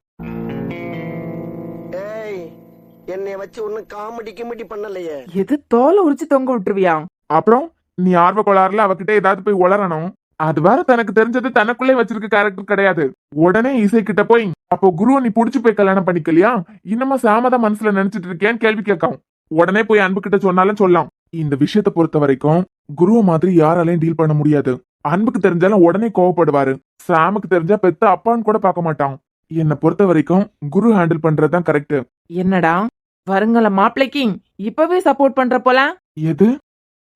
என்னைய வச்சு ஒன்னும் காமெடி கிமெடி பண்ணலையே. எது தோலை உரிச்சு தொங்க விட்டுருவியா? அப்புறம் நீ ஆர்வ கோளாறுல அவகிட்ட ஏதாவது போய் உளரணும். அது வேற தனக்கு தெரிஞ்சது தனக்குள்ளே வச்சிருக்க கேரக்டர் கிடையாது. உடனே இசை கிட்ட போய் அப்போ குருவை நீ புடிச்சு போய் கல்யாணம் பண்ணிக்கலையா, இன்னமா சாமதான் மனசுல நினைச்சிட்டு இருக்கேன்னு கேள்வி கேட்கும். உடனே போய் அன்பு கிட்ட சொன்னாலும் சொல்லலாம். இந்த விஷயத்த பொறுத்த வரைக்கும் குருவ மாதிரி யாராலையும் டீல் பண்ண முடியாது. அன்புக்கு தெரிஞ்சாலும் உடனே கோவப்படுவாரு. சாமுக்கு தெரிஞ்சா பெத்த அப்பான்னு கூட பார்க்க மாட்டான். என்னை பொறுத்த வரைக்கும் குரு ஹேண்டில் பண்றதுதான் கரெக்ட். என்னடா வருங்கள மாப்பிளைக்கு இப்பவே சப்போர்ட் பண்ற போல? எது?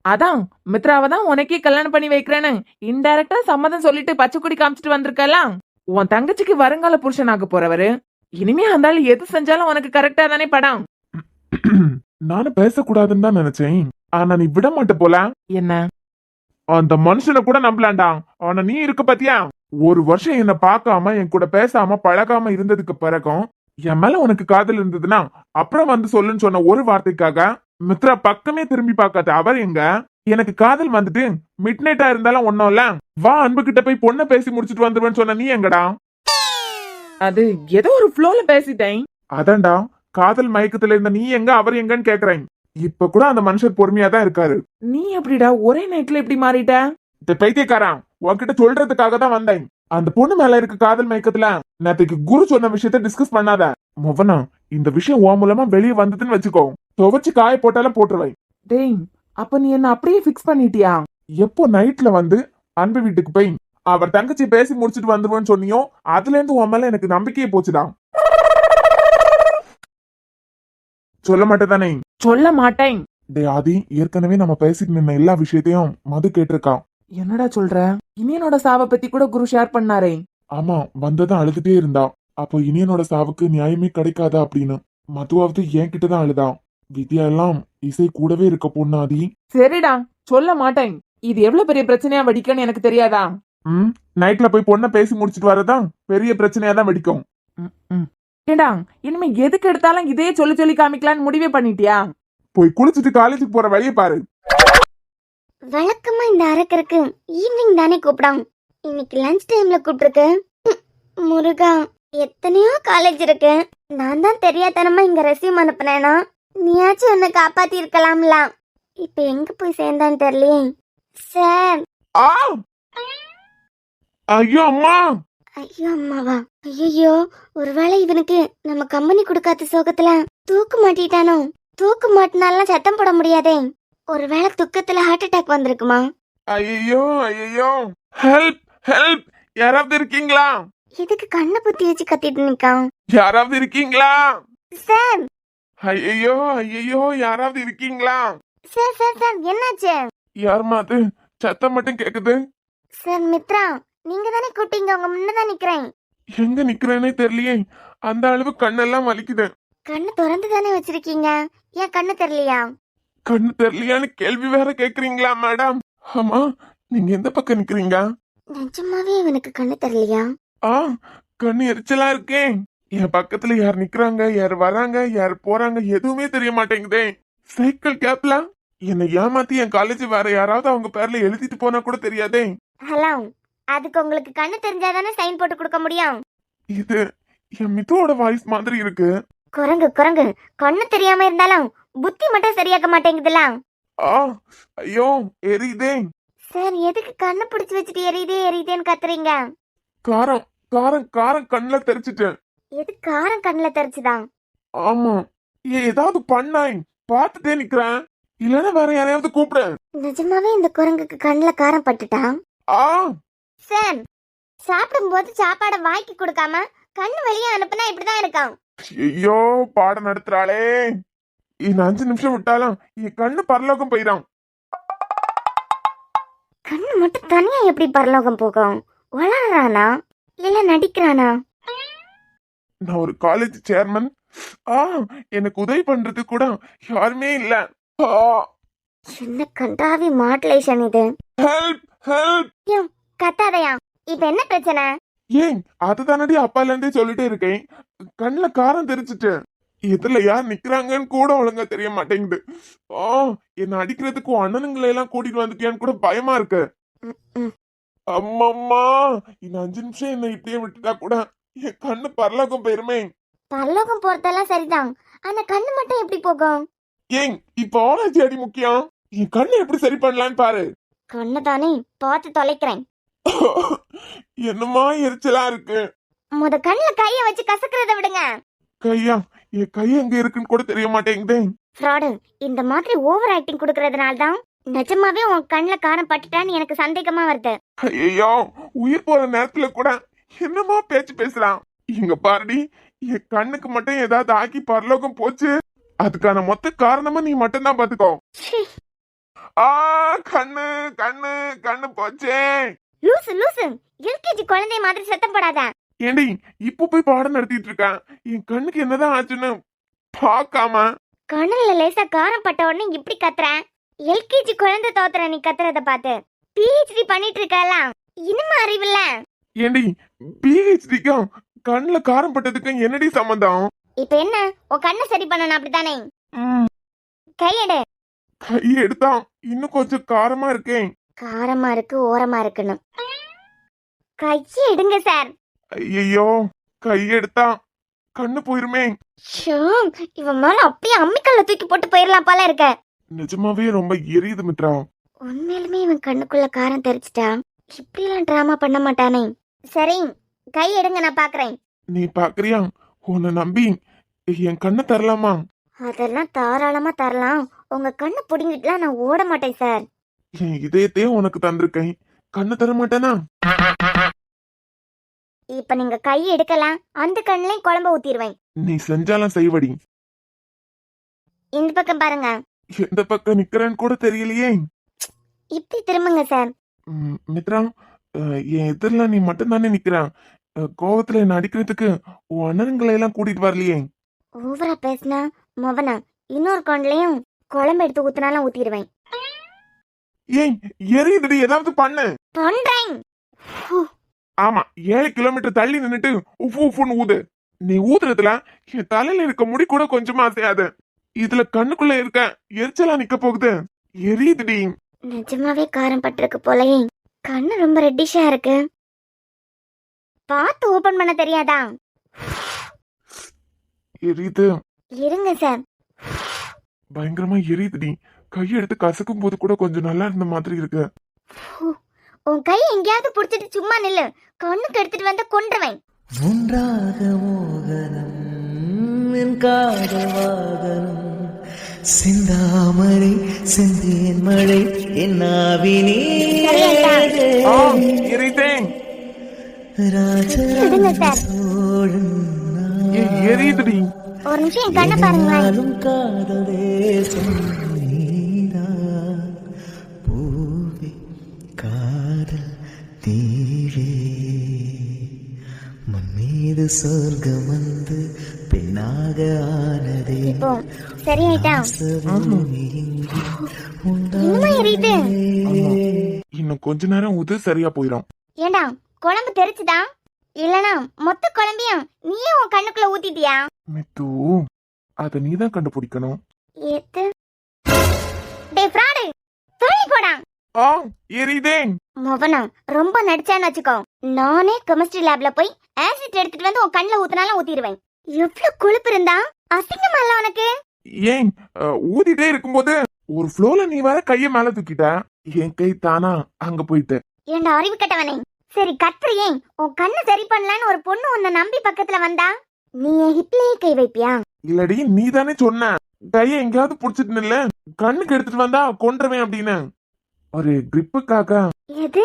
அதான் மித்ராவை தான் உனக்கே கல்யாணம் பண்ணி வைக்கிறேன்னு இன்டைரக்டா சம்மதம் சொல்லிட்டு பச்சைக்குடி காமிச்சிட்டு வந்திருக்கலாம். உன் தங்கச்சிக்கு வருங்கால புருஷனாக போறவரு. இனிமே அந்த ஆளு எது செஞ்சாலும் உனக்கு கரெக்டா தானே படம். நானும் பேசக்கூடாதுன்னு தான் நினைச்சேன், ஆனா நீ விட மாட்ட போல. என்ன? அந்த மனுஷனை கூட நம்பலாண்டா. ஆனா நீ இருக்க பாத்தியா, ஒரு வருஷம் என்ன பார்க்காம என் கூட பேசாம பழகாம இருந்ததுக்கு பிறகும் என் மேல உனக்கு காதல் இருந்ததுன்னா அப்புறம் வந்து சொல்லுன்னு சொன்ன ஒரு வார்த்தைக்காக மித்ரா பக்கமே திரும்பி பார்க்காத அவர் எங்க? எனக்கு காதல் வந்துட்டு மிட் நைட்டா இருந்தாலும் ஒன்னும் இல்ல, வா அன்பு கிட்ட போய் பொண்ணை பேசி முடிச்சிட்டு வந்துருவேன்னு சொன்ன நீ எங்கடா? அது ஏதோ ஒரு ஃப்ளோல பேசிட்டேன். அதான்டா, காதல் மயக்கத்துல இருந்த நீ எங்க அவர் எங்கன்னு கேக்குறேன். இப்ப கூட அந்த மனுஷர் பொறுமையா தான் இருக்காரு. நீ அப்படிடா ஒரே நைட்ல எப்படி மாறிட்ட? இந்த பைத்தியக்காரன் உன்கிட்ட சொல்றதுக்காக தான் வந்தேன். அந்த பொண்ணு மேல இருக்க காதல் மயக்கத்துல நேற்றுக்கு குரு சொன்ன விஷயத்த டிஸ்கஸ் பண்ணாத. மொவனா, இந்த விஷயம் உன் மூலமா வெளியே வந்ததுன்னு வச்சுக்கோ, துவைச்சு காய போட்டாலும் போட்டுருவேன். டேய், அப்ப நீ என்ன அப்படியே பிக்ஸ் பண்ணிட்டியா? எப்போ நைட்ல வந்து அன்பு வீட்டுக்கு போய் அவர் தங்கச்சி பேசி முடிச்சிட்டு வந்துருவேன்னு சொன்னியோ, அதுல இருந்து உன் மேல எனக்கு நம்பிக்கையே போச்சுடா. சொல்ல மாட்டேதானே? சொல்ல மாட்டேன். டே ஆதி, ஏற்கனவே நம்ம பேசிட்டு நின்ன எல்லா விஷயத்தையும் மது கேட்டிருக்கான். என்னடா சொல்ற? இனியனோட சாவை பத்தி கூட குரு ஷேர் பண்ணாரே. ஆமா, வந்ததான் அழுதுட்டே இருந்தா. அப்போ இனியனோட சாவுக்கு நியாயமே கிடைக்காதா அப்படின்னு. மதுவாவது என் கிட்டதான் அழுதா. வித்யா எல்லாம் இசை கூடவே இருக்க பொண்ணாதி. சரிடா, சொல்ல மாட்டேன். இது எவ்வளவு பெரிய பிரச்சனையா வெடிக்கும்னு எனக்கு தெரியாதா? நைட்ல போய் பொண்ணை பேசி முடிச்சிட்டு வரதான் பெரிய பிரச்சனையா தான் வெடிக்கும். ஏண்டா இனிமே எதுக்கு எடுத்தாலும் இதே சொல்லி சொல்லி காமிக்கலான்னு முடிவே பண்ணிட்டியா? போய் குளிச்சுட்டு காலேஜுக்கு போற வழியை பாரு. வழக்கமா இந்த அரக்கருக்கு ஈவினிங் தானே கூப்பிடாம், இன்னைக்கு லஞ்ச் டைம்ல கூப்பிட்டுருக்கு. முருகா, எத்தனையோ காலேஜ் இருக்கு, நான் தான் தெரியாதனமா இங்க ரெஸ்யூம் அனுப்புனேனா நீயாச்சும் என்ன காப்பாத்தி இருக்கலாம்ல. இப்ப எங்க போய் சேர்ந்தான்னு தெரியலையே. சார். ஆ! ஐயோ அம்மா! ஐயோ அம்மாவா? ஐயோ, ஒருவேளை இவனுக்கு நம்ம கம்பெனி கொடுக்காத சோகத்துல தூக்கு மாட்டிட்டானோ? தூக்கு மாட்டினாலாம் சத்தம் போட முடியாதே, ஒருவேளை துக்கத்துல ஹார்ட் அட்டாக் வந்திருக்குமா? ஐயோ ஐயோ, ஹெல்ப் ஹெல்ப்! யாராவது இருக்கீங்களா? எதுக்கு கண்ணை புத்தி வச்சு கத்திட்டு நிக்கான்? யாராவது இருக்கீங்களா? சார். ஐயோ ஐயோ, யாராவது இருக்கீங்களா? சார் சார் சார், என்னாச்சு? யாருமா அது? சத்தம் மட்டும் கேக்குது. சார் மித்ரா, நீங்க தானே கூப்பிட்டீங்க, உங்க முன்னதான் நிக்கிறேன். எங்க நிக்கிறேனே தெரியலையே, அந்த அளவு கண்ணெல்லாம் வலிக்குது. கண்ணு திறந்து தானே வச்சிருக்கீங்க, ஏன் கண்ணு தெரியலையா? கண்ணு தெரியலையான்னு கேள்வி வேற கேக்குறீங்களா மேடம்? ஆமா, நீங்க எந்த பக்கம் நிக்கிறீங்க? நிஜமாவே இவனுக்கு கண்ணு தெரியலையா? ஆ, கண்ணு எரிச்சலா இருக்கேன். என் பக்கத்துல யார் நிக்கிறாங்க, யார் வராங்க, யார் போறாங்க எதுவுமே தெரிய மாட்டேங்குதே. சைக்கிள் கேப்ல என்னை ஏமாத்தி என் காலேஜ் வேற யாராவது அவங்க பேர்ல எழுதிட்டு போனா கூட தெரியாதே. ஹலோ, அதுக்கு உங்களுக்கு கண்ணு தெரிஞ்சாதானே சைன் போட்டு கொடுக்க முடியும். இது என் மிதுவோட வாய்ஸ் மாதிரி இருக்கு. குரங்கு குரங்கு, கண்ணு தெரியாம இருந்தாலும் புத்தி மட்டும் சரியாக்க மாட்டேங்குதுல. ஆ, ஐயோ எரியுதே. சார், எதுக்கு கண்ணை பிடிச்சு வச்சுட்டு எரியுதே எரியுதேன்னு கத்துறீங்க? காரம் காரம் காரம் கண்ணுல தெரிச்சிட்டேன். எது காரம் கண்ணுல தெரிச்சுதான்? ஆமா, ஏதாவது பண்ணாய் பார்த்துட்டே நிக்கிறேன், இல்லன்னா வேற யாரையாவது கூப்பிடு. நிஜமாவே இந்த குரங்குக்கு கண்ணுல காரம் பட்டுட்டான். ஆ, சார், சாப்பிடும்போது சாப்பாடை வாய்க்கு கொடுக்காம கண்ணு வெளியே அனுப்புனா இப்படிதான் இருக்கும். ஐயோ பாடம் நடத்துறாளே. இன்னும் 5 நிமிஷம் விட்டாலும் என் கண்ணு பரலோகம் போயிடும். கண்ணு மட்டும் தனியா எப்படி பரலோகம் போகும்? வளரானா இல்ல நடிக்கிறானா? நான் ஒரு காலேஜ் சேர்மன். ஆ, எனக்கு உதவி பண்றது கூட யாருமே இல்ல. சின்ன கண்டாவி மாடுலேஷன் இது. Help help! கத்தாதையா, இப்ப என்ன பிரச்சனை? ஏன் அதுதானடி அப்பால இருந்தே சொல்லிட்டே இருக்கேன். கண்ணுல காரம் தெரிச்சிட்டு எதுல யார் நிக்கிறாங்கன்னு கூட ஒழுங்கா தெரிய மாட்டேங்குது. ஆ, என்ன அடிக்கிறதுக்கு அண்ணனுங்களை எல்லாம் கூட்டிட்டு வந்துட்டியான்னு கூட பயமா இருக்கு. அம்மம்மா, இன்னும் 5 நிமிஷம் என்ன இப்படியே விட்டுட்டா கூட என் கண்ணு பரலோகம் போயிருமே. பரலோகம் போறதெல்லாம் சரிதான், ஆனா கண்ணு மட்டும் எப்படி போகும்? ஏன் இப்ப ஆராய்ச்சி அடி முக்கியம், என் கண்ணை எப்படி சரி பண்ணலான்னு பாரு. கண்ணு தானே பார்த்து தொலைக்கிறேன். என்னமா எரிச்சலா இருக்கு. முத கண்ணுல கைய வச்சு கசக்குறத விடுங்க. கையா, என் கை எங்க இருக்குன்னு கூட தெரிய மாட்டேங்குதே. ஃப்ராடு, இந்த மாதிரி ஓவர் ஆக்டிங் கொடுக்கறதுனால தான் நிஜமாவே உன் கண்ணுல காரம் பட்டுட்டான்னு எனக்கு சந்தேகமா வருது. ஐயோ, உயிர் போற நேரத்துல கூட என்னமா பேச்சு பேசலாம். இங்க பாருடி, என் கண்ணுக்கு மட்டும் ஏதாவது ஆக்கி பரலோகம் போச்சு, அதுக்கான மொத்த காரணமா நீ மட்டும் தான் பாத்துக்கோ. ஆ, கண்ணு கண்ணு கண்ணு போச்சே. லூசு லூசு, எல்கேஜி குழந்தை மாதிரி சத்தம் போடாத. ஏண்டி இப்ப போய் பாடம் நடத்திட்டு இருக்கான், என் கண்ணுக்கு என்னதான் ஆச்சுன்னு பாக்காம. கண்ணுல லேசா காரம் பட்ட உடனே இப்படி கத்துற? எல்கேஜி குழந்தை தோத்துற நீ கத்துறத பார்த்து. பிஹெச்டி பண்ணிட்டு இருக்கல, இனிமே அறிவில்ல. ஏண்டி பிஹெச்டிக்கும் கண்ணுல காரம் பட்டதுக்கும் என்னடி சம்பந்தம்? இப்ப என்ன, உன் கண்ணை சரி பண்ணணும் அப்படித்தானே? ம், கையெடு. கை எடுத்தான் இன்னும் கொஞ்சம் காரமா இருக்கேன். காரமா இருக்கு, ஓரமா இருக்குன்னு கையை எடுங்க சார். ஐயோ, கை எடுத்தான் கண்ணு போயிருமே. ஷோ, இவன் மேல அப்படியே அம்மிக்கல்ல தூக்கி போட்டு போயிடலாம் போல இருக்க. நிஜமாவே ரொம்ப எரியுது மித்ரா. உண்மையிலுமே இவன் கண்ணுக்குள்ள காரம் தெரிச்சிட்டா இப்படி எல்லாம் டிராமா பண்ண மாட்டானே. சரி, கை எடுங்க, நான் பாக்குறேன். நீ பாக்குறியா? உன்னை நம்பி என் கண்ணை தரலாமா? அதெல்லாம் தாராளமா தரலாம், உங்க கண்ணை புடுங்கிட்டுலாம் நான் ஓட மாட்டேன் சார். என் இதயத்தையே உனக்கு தந்திருக்கேன், கண்ணு தர மாட்டேனா? இப்ப நீங்க கை எடுக்கலாம், அந்த கண்ணுலயும் குழம்ப ஊத்திடுவேன். நீ செஞ்சாலும் செய்வடி. இந்த பக்கம் பாருங்க. எந்த பக்கம் நிக்கிறேன்னு கூட தெரியலையே. இப்படி திரும்புங்க சார். மித்ரா, என் எதிரில நீ மட்டும் தானே நிக்கிறான். கோவத்துல என்ன அடிக்கிறதுக்கு உன் அண்ணன்களை எல்லாம் கூட்டிட்டு வரலையே. ஓவரா பேசினா மொவனா இன்னொரு கண்ணுலயும் குழம்பு எடுத்து ஊத்தினாலும் ஊத்திடுவேன். ஏய் எரியுதுடி, ஏதாவது பண்ணு. பண்றேன். ஆமா, 7 கிலோமீட்டர் தள்ளி நின்னுட்டு உஃப் உஃப்னு ஊது. நீ ஊதுறதுல என் தலையில இருக்க முடி கூட கொஞ்சமா அசையாது. இதுல கண்ணுக்குள்ள இருக்க எரிச்சலா நிக்க போகுது. எரியுதுடி. நிஜமாவே காரம் பட்டிருக்கு போலயே. கண்ணு ரொம்ப ரெட்டிஷா இருக்கு. பார்த்து ஓபன் பண்ண தெரியாதா? எரியுது. இருங்க சார். பயங்கரமா எரியுதுடி. கையெடுத்து கசக்கும் போது கூட கொஞ்சம் நல்லா இருந்த மாதிரி இருக்கு. உன் கை எங்கேயாவது புடிச்சிட்டு சும்மா நில்லு. கண்ணுக்கு எடுத்துட்டு வந்து கொன்றுவேன். ஒன்றாக மோகனம் என் காதல் வாகனம் சிந்தாமரை செந்தேன் மழை என் ஆவினே ஆ, எரியுதேன். விடுங்க சார். சோழன் ஏய், எரியுதுடி. ஒரு நிமிஷம் என் கண்ணை பாருங்களேன். நாளும் காதல் தேசம் நீதான் பூவே காதல் தீவே மண் மீது சொர்க்கம் வந்து பெண்ணாக ஆனதே இப்போ சரியாயிட்டா? பூமி இங்கு இன்னுமா எரியுது? இன்னும் கொஞ்ச நேரம் ஊது, சரியா போயிடும். ஏண்டா குழம்பு தெரிச்சுதா? இல்லனா மொத்த குழம்பையும் நீயே உன் கண்ணுக்குள்ள ஊத்திட்டியா? மித்து, அத நீதான் கண்டுபிடிக்கணும். ஏத்து டேய் ஃப்ராடு, தொலை போடா. ஆ, எரியுதேன். மொவனா ரொம்ப நடிச்சான்னு வச்சுக்கோ, நானே கெமிஸ்ட்ரி லேப்ல போய் ஆசிட் எடுத்துட்டு வந்து உன் கண்ணுல ஊத்துனாலும் ஊத்திடுவேன். எவ்வளவு கொழுப்பு இருந்தா அசிங்கமா இல்ல உனக்கு? ஏன் ஊதிட்டே இருக்கும்போது ஒரு ஃப்ளோல நீ வேற கைய மேல தூக்கிட்ட. என் கை தானா அங்க போயிட்டு. ஏண்டா அறிவு கட்டவனே. சரி கத்துறியே, உன் கண்ணு சரி பண்ணலான்னு ஒரு பொண்ணு உன்னை நம்பி பக்கத்துல வந்தா நீ என் ஹிப்லயே கை வைப்பியா? இல்லடி, நீ தானே சொன்ன கைய எங்கேயாவது புடிச்சிட்டு நில்ல, கண்ணுக்கு எடுத்துட்டு வந்தா கொன்றுவேன் அப்படின்னு. ஒரு கிரிப்புக்காக. எது?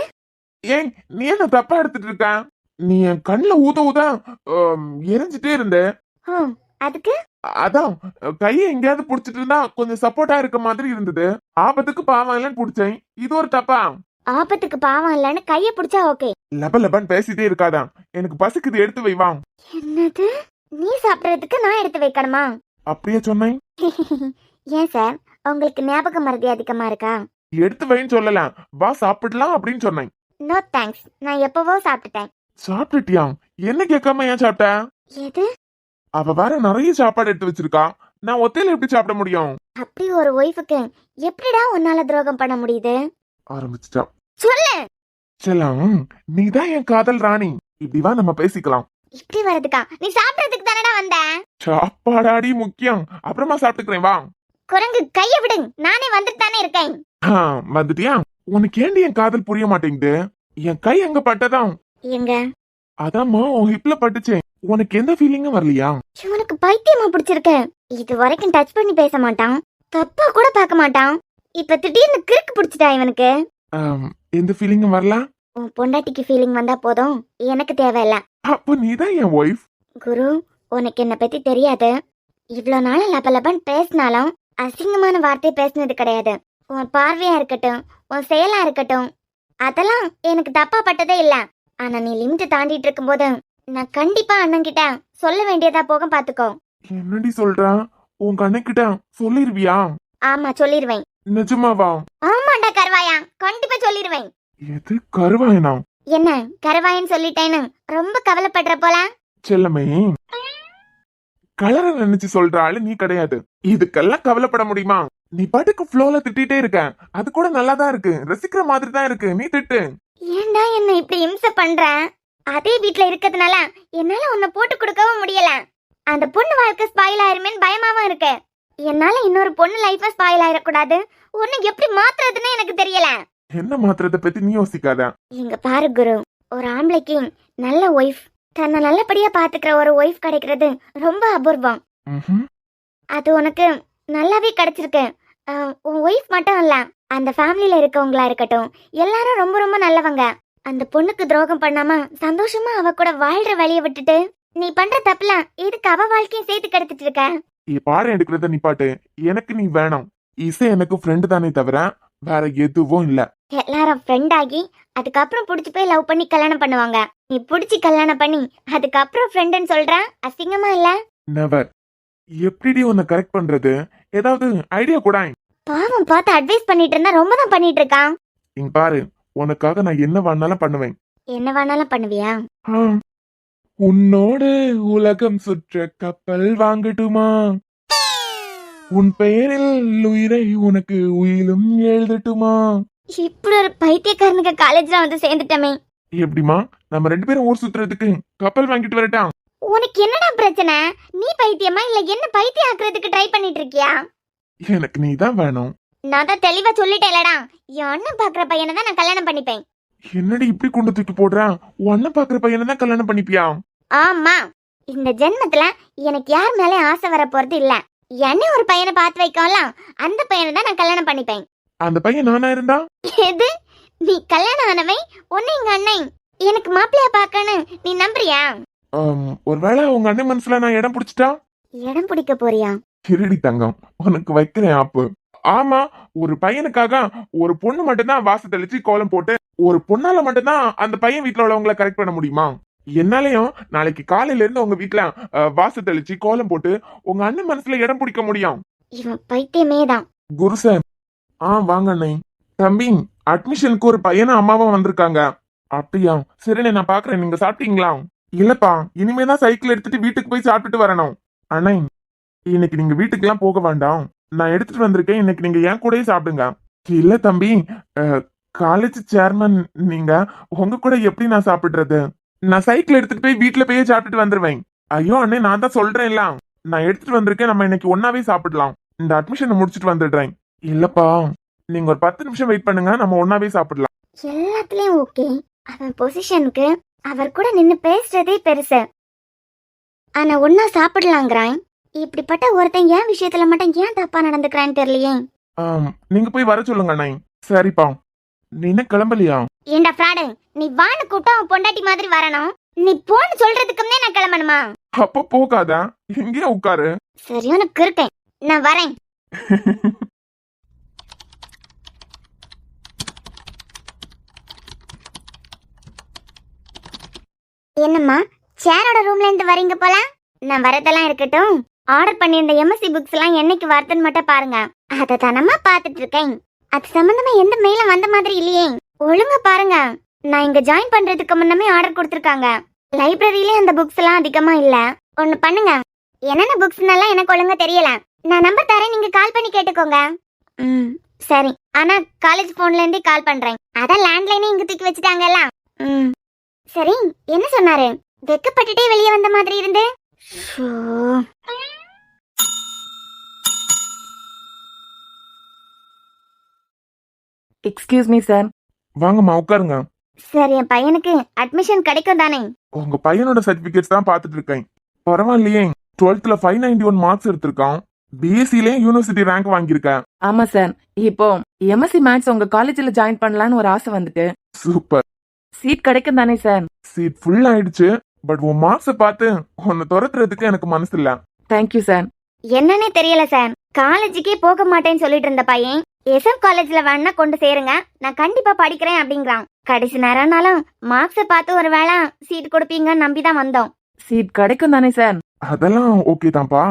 ஏன் நீ என்ன தப்பா எடுத்துட்டு இருக்க? நீ என் கண்ணுல ஊத ஊத எரிஞ்சிட்டே இருந்த. அதுக்கு அதான் கைய எங்கேயாவது புடிச்சிட்டு இருந்தா கொஞ்சம் சப்போர்ட்டா இருக்க மாதிரி இருந்தது. ஆபத்துக்கு பாவம் இல்லைன்னு புடிச்சேன். இது ஒரு தப்பா? ஆபத்துக்கு பாவம் இல்லன்னு கைய பிடிச்சா ஓகே. லப லபன் பேசிட்டே இருக்காதான். எனக்கு பசிக்குது, எடுத்து வை வா. என்னது? நீ சாப்பிடறதுக்கு நான் எடுத்து வைக்கணுமா? அப்படியே சொன்னேன். ஏன் சார், உங்களுக்கு ஞாபக மறதி அதிகமா இருக்கா? எடுத்து வைன்னு சொல்லலாம், வா சாப்பிடலாம் அப்படின்னு சொன்னேன். நோ தேங்க்ஸ், நான் எப்பவோ சாப்பிட்டுட்டேன். சாப்பிட்டுட்டியா? என்ன கேட்காம ஏன் சாப்பிட்ட? எது? அவ வேற நிறைய சாப்பாடு எடுத்து வச்சிருக்கா. நான் ஒத்தையில எப்படி சாப்பிட முடியும்? அப்படி ஒரு ஒய்ஃபுக்கு எப்படிடா உன்னால துரோகம் பண்ண முடியுது? ஆரம்பிச்சிட்டா. சொல்லு. செல்லம், நீதான் என் காதல் ராணி. இப்படி வா, நம்ம பேசிக்கலாம். இப்படி வரதுக்கா? நீ சாப்பிடறதுக்கு தானடா வந்த? சாப்பாடாடி முக்கியம், அப்புறமா சாப்பிட்டுக்கிறேன் வா. குரங்கு கைய விடு, நானே வந்துட்டு தானே இருக்கேன். வந்துட்டியா? உனக்கு ஏண்டி என் காதல் புரிய மாட்டேங்குது? என் கை அங்க பட்டதான். எங்க? அதாம்மா உன் ஹிப்ல பட்டுச்சே. உனக்கு எந்த ஃபீலிங்கும் வரலையா? இவனுக்கு பைத்தியமா பிடிச்சிருக்க. இது வரைக்கும் டச் பண்ணி பேச மாட்டான், தப்பா கூட பார்க்க மாட்டான். இப்ப திடீர்னு கிறுக்கு பிடிச்சிட்டா இவனுக்கு. எந்த ஃபீலிங்கும் வரல? உன் பொண்டாட்டிக்கு ஃபீலிங் வந்தா போதும், எனக்கு தேவையில்ல. அப்ப நீதான் என் ஒய்ஃப். குரு, உனக்கு என்ன பத்தி தெரியாது. இவ்ளோ நாள் லபலபன் பேசினாலும் அசிங்கமான வார்த்தை பேசினது கிடையாது. உன் பார்வையா இருக்கட்டும், உன் செயலா இருக்கட்டும், அதெல்லாம் எனக்கு தப்பா பட்டதே இல்ல. ஆனா நீ லிமிட் தாண்டிட்டு இருக்கும்போது நான் கண்டிப்பா அண்ணன் கிட்ட சொல்ல வேண்டியதா போக பாத்துக்கோ. என்னடி சொல்ற? உன் கண்ணுக்கிட்ட சொல்லிருவியா? ஆமா சொல்லிருவேன். நிஜமாவா? ஆமாண்டா கருவாயா, கண்டிப்பா சொல்லிருவேன். எது கருவாயனா? என்ன கருவாயன்னு சொல்லிட்டேன்னு ரொம்ப கவலைப்படுற போல? செல்லமே, கலரை நினைச்சு சொல்ற ஆளு நீ கிடையாது. இதுக்கெல்லாம் கவலைப்பட முடியுமா? நீ பாட்டுக்கு ஃப்ளோல திட்டிட்டே இருக்க, அது கூட நல்லாதான் இருக்கு, ரசிக்கிற மாதிரி தான் இருக்கு. நீ திட்டு. ஏன்டா என்ன இப்படி இம்சை பண்ற? அதே வீட்ல இருக்கிறதுனால என்னால உன்னை போட்டு கொடுக்கவும் முடியல. அந்த பொண்ணு வாழ்க்கை ஸ்பாயில் ஆயிருமேன்னு பயமாவும் இருக்கு. என்னால இன்னொரு பொண்ணு லைஃப ஸ்பாயில் ஆயிடக்கூடாது. உன்னை எப்படி மாத்துறதுன்னு எனக்கு தெரியல. என்ன மாத்திரத்தை பத்தி நீ யோசிக்காத. இங்க பாரு குரு, ஒரு ஆம்பளைக்கு நல்ல ஒய்ஃப், தன்னை நல்லபடியா பாத்துக்கிற ஒரு ஒய்ஃப் கிடைக்கிறது ரொம்ப அபூர்வம். அது உனக்கு நல்லாவே கிடைச்சிருக்கு. உன் ஒய்ஃப் மட்டும் இல்ல, அந்த ஃபேமிலியில இருக்கவங்களா இருக்கட்டும், எல்லாரும் ரொம்ப ரொம்ப நல்லவங்க. அந்த பொண்ணுக்கு துரோகம் பண்ணாம சந்தோஷமா அவ கூட வாழ்ற வழிய விட்டுட்டு நீ பண்ற தப்புல இதுக்கு அவ வாழ்க்கையும் சேர்த்து கெடுத்துட்டு இருக்க. பாரு எடுக்கிறத நிப்பாட்டு. எனக்கு நீ வேணும். இசை எனக்கு ஃப்ரெண்டு தானே தவிர வேற எதுவும் இல்ல. எல்லாரும் ஃப்ரெண்ட் ஆகி அதுக்கப்புறம் புடிச்சு போய் லவ் பண்ணி கல்யாணம் பண்ணுவாங்க. நீ புடிச்சு கல்யாணம் பண்ணி அதுக்கப்புறம் ஃப்ரெண்டுன்னு சொல்ற, அசிங்கமா இல்ல? நெவர். எப்படி உன்னை கரெக்ட் பண்றது? ஏதாவது ஐடியா கூட? பாவம் பார்த்து அட்வைஸ் பண்ணிட்டு இருந்தா ரொம்ப தான் பண்ணிட்டு இருக்கான். இங்க பாரு, உனக்காக நான் என்ன வேணாலும் பண்ணுவேன். என்ன வேணாலும் பண்ணுவியா? ஆ. உன்னோட உலகம் சுற்ற கப்பல் வாங்கட்டுமா? உன் பெயரில் உயிரை உனக்கு உயிலும் எழுதட்டுமா? இப்படி ஒரு பைத்தியக்காரனுக்கு காலேஜ்ல வந்து சேர்ந்துட்டமே. எப்படிமா, நம்ம 2 பேரும் ஊர் சுத்துறதுக்கு கப்பல் வாங்கிட்டு வரட்டா? உனக்கு என்னடா பிரச்சனை? நீ பைத்தியமா இல்ல என்ன பைத்தியம் ஆக்குறதுக்கு ட்ரை பண்ணிட்டு இருக்கியா? எனக்கு நீ தான் வேணும். நான் தான் தெளிவா சொல்லிட்டேன்லடா, என் அண்ணன் பாக்குற பையனை தான் நான் கல்யாணம் பண்ணிப்பேன். என்னடி இப்படி கொண்டு தூக்கி போடுறான்? உன்ன பாக்குற பையனை தான் கல்யாணம் பண்ணிப்பியா? ஆமா, இந்த ஜென்மத்துல எனக்கு யார் மேலே ஆசை வர போறது இல்ல. என்ன ஒரு பையனை பார்த்து வைக்கலாம், அந்த பையனை தான் நான் கல்யாணம் பண்ணிப்பேன். அந்த பையன் நானா இருந்தா? எது? நீ கல்யாணம் ஆனவன் உன்னை எங்க அண்ணன் எனக்கு மாப்பிள்ளையா பாக்கணும், நீ நம்புறியா? ஒருவேளை உங்க அண்ணன் மனசுல நான் இடம் பிடிச்சிட்டா? இடம் பிடிக்க போறியா? இருடி தங்கம், உனக்கு வைக்கிறேன் ஆப்பு. ஆமா, ஒரு பையனுக்காக ஒரு பொண்ணு மட்டும்தான் வாச தெளிச்சு கோலம் போட்டு ஒரு பொண்ணால மட்டும்தான் அந்த பையன் வீட்டுல உள்ளவங்களை கரெக்ட் பண்ண முடியுமா? என்னாலயும் நாளைக்கு காலையில இருந்து உங்க வீட்டுல வாச தெளிச்சு கோலம் போட்டு உங்க அண்ணன் மனசுல இடம் பிடிக்க முடியும். இவன் பைத்தியமே தான். குரு சார். வாங்க அண்ணே. தம்பி, அட்மிஷனுக்கு ஒரு பையனும் அம்மாவும் வந்திருக்காங்க. அப்படியா? சரிண்ணே, நான் பாக்குறேன். நீங்க சாப்பிட்டீங்களா? இல்லப்பா, இனிமேதான் சைக்கிள் எடுத்துட்டு வீட்டுக்கு போய் சாப்பிட்டுட்டு வரணும். அண்ணே, இன்னைக்கு நீங்க வீட்டுக்கு எல்லாம் போக வேண்டாம், நான் எடுத்துட்டு வந்திருக்கேன். இன்னைக்கு நீங்க என் கூடயே சாப்பிடுங்க. இல்ல தம்பி, காலேஜ் சேர்மன் நீங்க, உங்க கூட எப்படி நான் சாப்பிடுறது? நான் சைக்கிள் எடுத்துட்டு போய் வீட்டுல போய் சாப்பிட்டுட்டு வந்துருவேன். ஐயோ அண்ணே, நான் தான் சொல்றேன்ல, நான் எடுத்துட்டு வந்திருக்கேன். நம்ம இன்னைக்கு ஒன்னாவே சாப்பிடலாம். இந்த அட்மிஷனை முடிச்சிட்டு வந்துடுறேன். இல்லப்பா, நீங்க ஒரு 10 நிமிஷம் வெயிட் பண்ணுங்க, நம்ம ஒன்னாவே சாப்பிடலாம். எல்லாத்துலயும் ஓகே. அவன் பொசிஷனுக்கு அவர் கூட நின்னு பேசுறதே பெருசு. ஆனா ஒன்னா சாப்பிடலாங்கிறான். இப்படிப்பட்ட ஒருத்தன் என் விஷயத்துல மட்டும் ஏன் தப்பா நடந்துக்கிறான்னு தெரியலையே. நீங்க போய் வர சொல்லுங்க அண்ணே. சரிப்பா, நீ என்ன கிளம்பலையா? ஏண்டா ஃப்ராடு, நீ வான்னு கூட்டம் அவன் பொண்டாட்டி மாதிரி வரணும், நீ போன்னு சொல்றதுக்கு முன்னே நான் கிளம்பணுமா? அப்ப போகாத, இங்கே உட்காரு. சரியான இருக்கேன், நான் வரேன். என்னம்மா, சேரோட ரூம்ல இருந்து வரீங்க போல? நான் வரதெல்லாம் இருக்கட்டும், ஆர்டர் பண்ணியிருந்த எம்எஸ்சி புக்ஸ் எல்லாம் என்னைக்கு வருதுன்னு மட்டும் பாருங்க. அதை தானம்மா பாத்துட்டு இருக்கேன். அது சம்பந்தமா எந்த மெயிலும் வந்த மாதிரி இல்லையே, ஒழுங்கா பாருங்க. நான் இங்க ஜாயின் பண்றதுக்கு முன்னமே ஆர்டர் கொடுத்துருக்காங்க. லைப்ரரியிலே அந்த புக்ஸ் எல்லாம் அதிகமா இல்ல. ஒண்ணு பண்ணுங்க, என்னென்ன புக்ஸ்னால எனக்கு ஒழுங்கா தெரியல, நான் நம்பர் தரேன், நீங்க கால் பண்ணி கேட்டுக்கோங்க. சரி, ஆனா காலேஜ் போன்ல இருந்தே கால் பண்றேன். அதான் லேண்ட்லைனே இங்க தூக்கி வச்சுட்டாங்கல்ல. சரி, என்ன சொன்னாரு? வெக்கப்பட்டுட்டே வெளியே வந்த மாதிரி இருந்து. Excuse me sir. வாங்கம்மா, உட்காருங்க. சரி, என் பையனுக்கு அட்மிஷன் கிடைக்கும் தானே? உங்க பையனோட சர்டிபிகேட்ஸ் தான் பாத்துட்டு இருக்கேன். பரவாயில்லையே, 12th 591 மார்க்ஸ் எடுத்திருக்கான். பிஎஸ்சிலே யூனிவர்சிட்டி ரேங்க் வாங்கியிருக்கேன். ஆமா சார், இப்போ எம்எஸ்சி மேத்ஸ் உங்க காலேஜ்ல ஜாயின் பண்ணலான்னு ஒரு ஆசை வந்துட்டு. சூப்பர். சீட் கிடைக்கும் தானே சார்? சீட் ஃபுல் ஆயிடுச்சு. பட் உன் மார்க்ஸை பார்த்து உன்னை துரத்துறதுக்கு எனக்கு மனசு இல்ல. Thank you sir. என்னன்னே தெரியல சார், காலேஜுக்கே போக மாட்டேன்னு சொல்லிட்டு இருந்த பையன் எஸ்எம் காலேஜ்ல வேணா கொண்டு சேருங்க, நான் கண்டிப்பா படிக்கிறேன் அப்படிங்கிறான். கடைசி நேரம்னாலும் மார்க்ஸை பார்த்து ஒரு வேளை சீட் கொடுப்பீங்கன்னு நம்பிதான் வந்தோம். சீட் கிடைக்கும் தானே சார்? அதெல்லாம் ஓகே தான்ப்பா.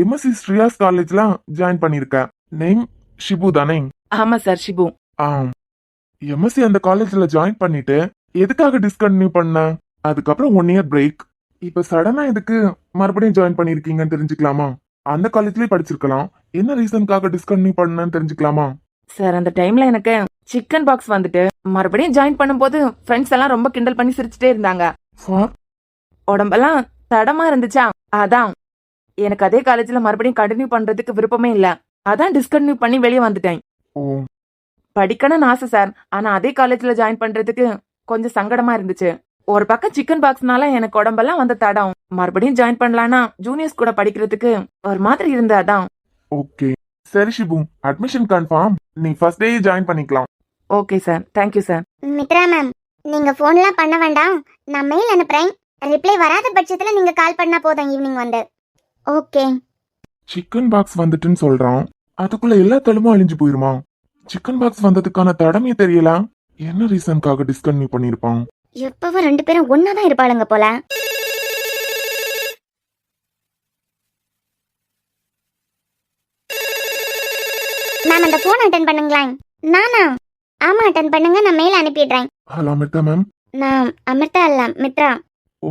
எம்எஸ்சி ஸ்ரீயாஸ் காலேஜ்ல ஜாயின் பண்ணிருக்க. நேம் ஷிபு தானே? ஆமா சார், ஷிபு. எம்எஸ்சி அந்த காலேஜ்ல ஜாயின் பண்ணிட்டு எதுக்காக டிஸ்கண்டினியூ பண்ண? அதுக்கப்புறம் 1 இயர் பிரேக். இப்ப சடனா எதுக்கு மறுபடியும் ஜாயின் பண்ணிருக்கீங்கன்னு தெரிஞ்சுக்கலாமா? அந்த காலேஜ்லயே படிச்சிருக்கலாம், என்ன ரீசனுக்காக டிஸ்கண்டினியூ பண்ணன்னு தெரிஞ்சுக்கலாமா? சார், அந்த டைம்ல எனக்கு சிக்கன் பாக்ஸ் வந்துட்டு மறுபடியும் ஜாயின் பண்ணும்போது ஃப்ரெண்ட்ஸ் எல்லாம் ரொம்ப கிண்டல் பண்ணி சிரிச்சுட்டே இருந்தாங்க. உடம்பெல்லாம் தடமா இருந்துச்சா, அதான் எனக்கு அதே காலேஜ்ல மறுபடியும் கண்டினியூ பண்றதுக்கு விருப்பமே இல்ல. அதான் டிஸ்கண்டினியூ பண்ணி வெளியே வந்துட்டேன். படிக்கணும்னு ஆசை சார், ஆனா அதே காலேஜ்ல ஜாயின் பண்றதுக்கு கொஞ்சம் சங்கடமா இருந்துச்சு. ஒரு பக்கம் சிக்கன் பாக்ஸ்னால எனக்கு உடம்பெல்லாம் வந்த தடம். மறுபடியும் ஜாயின் பண்ணலான்னா ஜூனியர்ஸ் கூட படிக்கிறதுக்கு ஒரு மாதிரி இருந்தாதான். ஓகே, சரி ஷிபு, அட்மிஷன் கன்ஃபார்ம். நீ ஃபர்ஸ்ட் டே ஜாயின் பண்ணிக்கலாம். Okay sir, thank you sir. Mithra ma'am, நீங்க போன்லாம் பண்ண வேண்டாம், நான் மெயில் அனுப்புறேன். ரிப்ளை வராத பட்சத்துல நீங்க கால் பண்ணா போதும் ஈவினிங் வந்து. ஓகே. சிக்கன் பாக்ஸ் வந்துட்டுன்னு சொல்றான், அதுக்குள்ள எல்லா தளமும் அழிஞ்சு போயிருமா? சிக்கன் பாக்ஸ் வந்ததுக்கான தடமே தெரியல. என்ன ரீசனுக்காக டிஸ்கண்டினியூ பண்ணிருப்பான்? எப்பவும் 2 பேரும் ஒன்னாதான் இருப்பாளுங்க போல. போன் அட்டன் பண்ணுங்களேன். நானா? ஆமா அட்டன் பண்ணுங்க, நான் மெயில் அனுப்பிடுறேன். Hello Amritha ma'am. நான் அமிர்தா இல்ல மித்ரா. ஓ,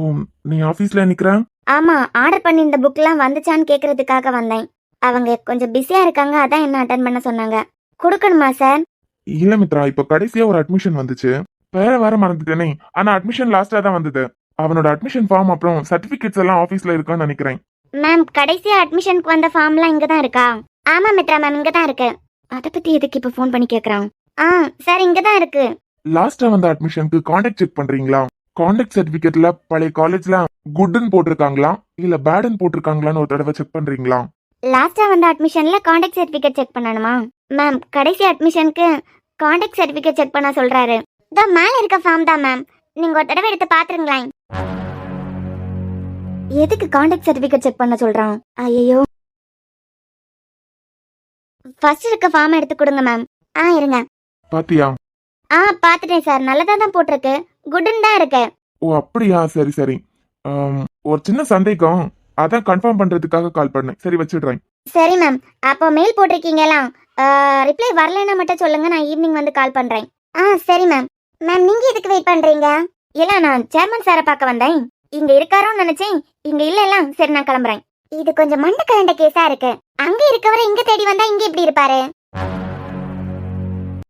நீ ஆபீஸ்ல நிக்கிற? ஆமா, ஆர்டர் பண்ணி இந்த புக்லாம் வந்துச்சான்னு கேக்குறதுக்காக வந்தேன். அவங்க கொஞ்சம் பிஸியா இருக்காங்க, அதான் என்ன அட்டன் பண்ண சொன்னாங்க. கொடுக்கணுமா சார்? இல்ல மித்ரா, இப்ப கடைசியா ஒரு அட்மிஷன் வந்துச்சு. வேற மறந்துட்டேனே. ஆனா அட்மிஷன் லாஸ்டா தான் வந்தது. அவனோட அட்மிஷன் ஃபார்ம் அப்புறம் சர்டிபிகேட்ஸ் எல்லாம் ஆபீஸ்ல இருக்கான்னு நினைக்கிறேன். மேம், கடைசியா அட்மிஷனுக்கு வந்த ஃபார்ம்லாம் இங்க தான் இருக்கா? ஆமா மித்ரா மேம், இங்க தான் இருக்கு. அத பத்தி எதுக்கு இப்ப ஃபோன் பண்ணி கேக்குறான்? சார் இங்க தான் இருக்கு. லாஸ்டா வந்த அட்மிஷனுக்கு கான்டாக்ட் செக் பண்றீங்களா? கான்டாக்ட் சர்டிபிகேட்ல பழைய காலேஜ்ல குட்னு போட்டிருக்காங்களா இல்ல பேடுன்னு போட்டிருக்காங்களான்னு ஒரு தடவை செக் பண்றீங்களா? லாஸ்டா வந்த அட்மிஷன்ல கான்டாக்ட் சர்டிபிகேட் செக் பண்ணணுமா? மேம், கடைசி அட்மிஷனுக்கு கான்டாக்ட் சர்டிபிகேட் செக் பண்ண சொல்றாரு. தான் மேல இருக்க ஃபார்ம் தான் மேம், நீங்க ஒரு தடவை எடுத்து பாத்துருங்களேன். எதுக்கு கான்டாக்ட் சர்டிபிகேட் செக் பண்ண சொல்றான்? ஐயோ, ஃபர்ஸ்ட் இருக்க ஃபார்ம் எடுத்து கொடுங்க மேம். இருங்க. பாத்தியா? பாத்துட்டேன் சார், நல்லதா தான் போட்டிருக்கு, குட்னு தான் இருக்கு. ஓ அப்படியா, சரி சரி. ஒரு சின்ன சந்தேகம், அதான் கன்ஃபார்ம் பண்றதுக்காக கால் பண்ணேன். சரி வச்சிடுறேன். சரி மேம், அப்போ மெயில் போட்டிருக்கீங்களா? ரிப்ளை வரலைன்னா மட்டும் சொல்லுங்க, நான் ஈவினிங் வந்து கால் பண்றேன். சரி மேம். மேம், நீங்க எதுக்கு வெயிட் பண்றீங்க? இல்ல, நான் சேர்மன் சாரை பார்க்க வந்தேன். இங்க இருக்காரோன்னு நினைச்சேன், இங்க இல்ல. சரி, நான் கிளம்புறேன். இது கொஞ்சம் மண்ட கலண்ட கேஸா இருக்கு. அங்க இருக்கவரை இங்க தேடி வந்தா இங்க எப்படி இருப்பாரு?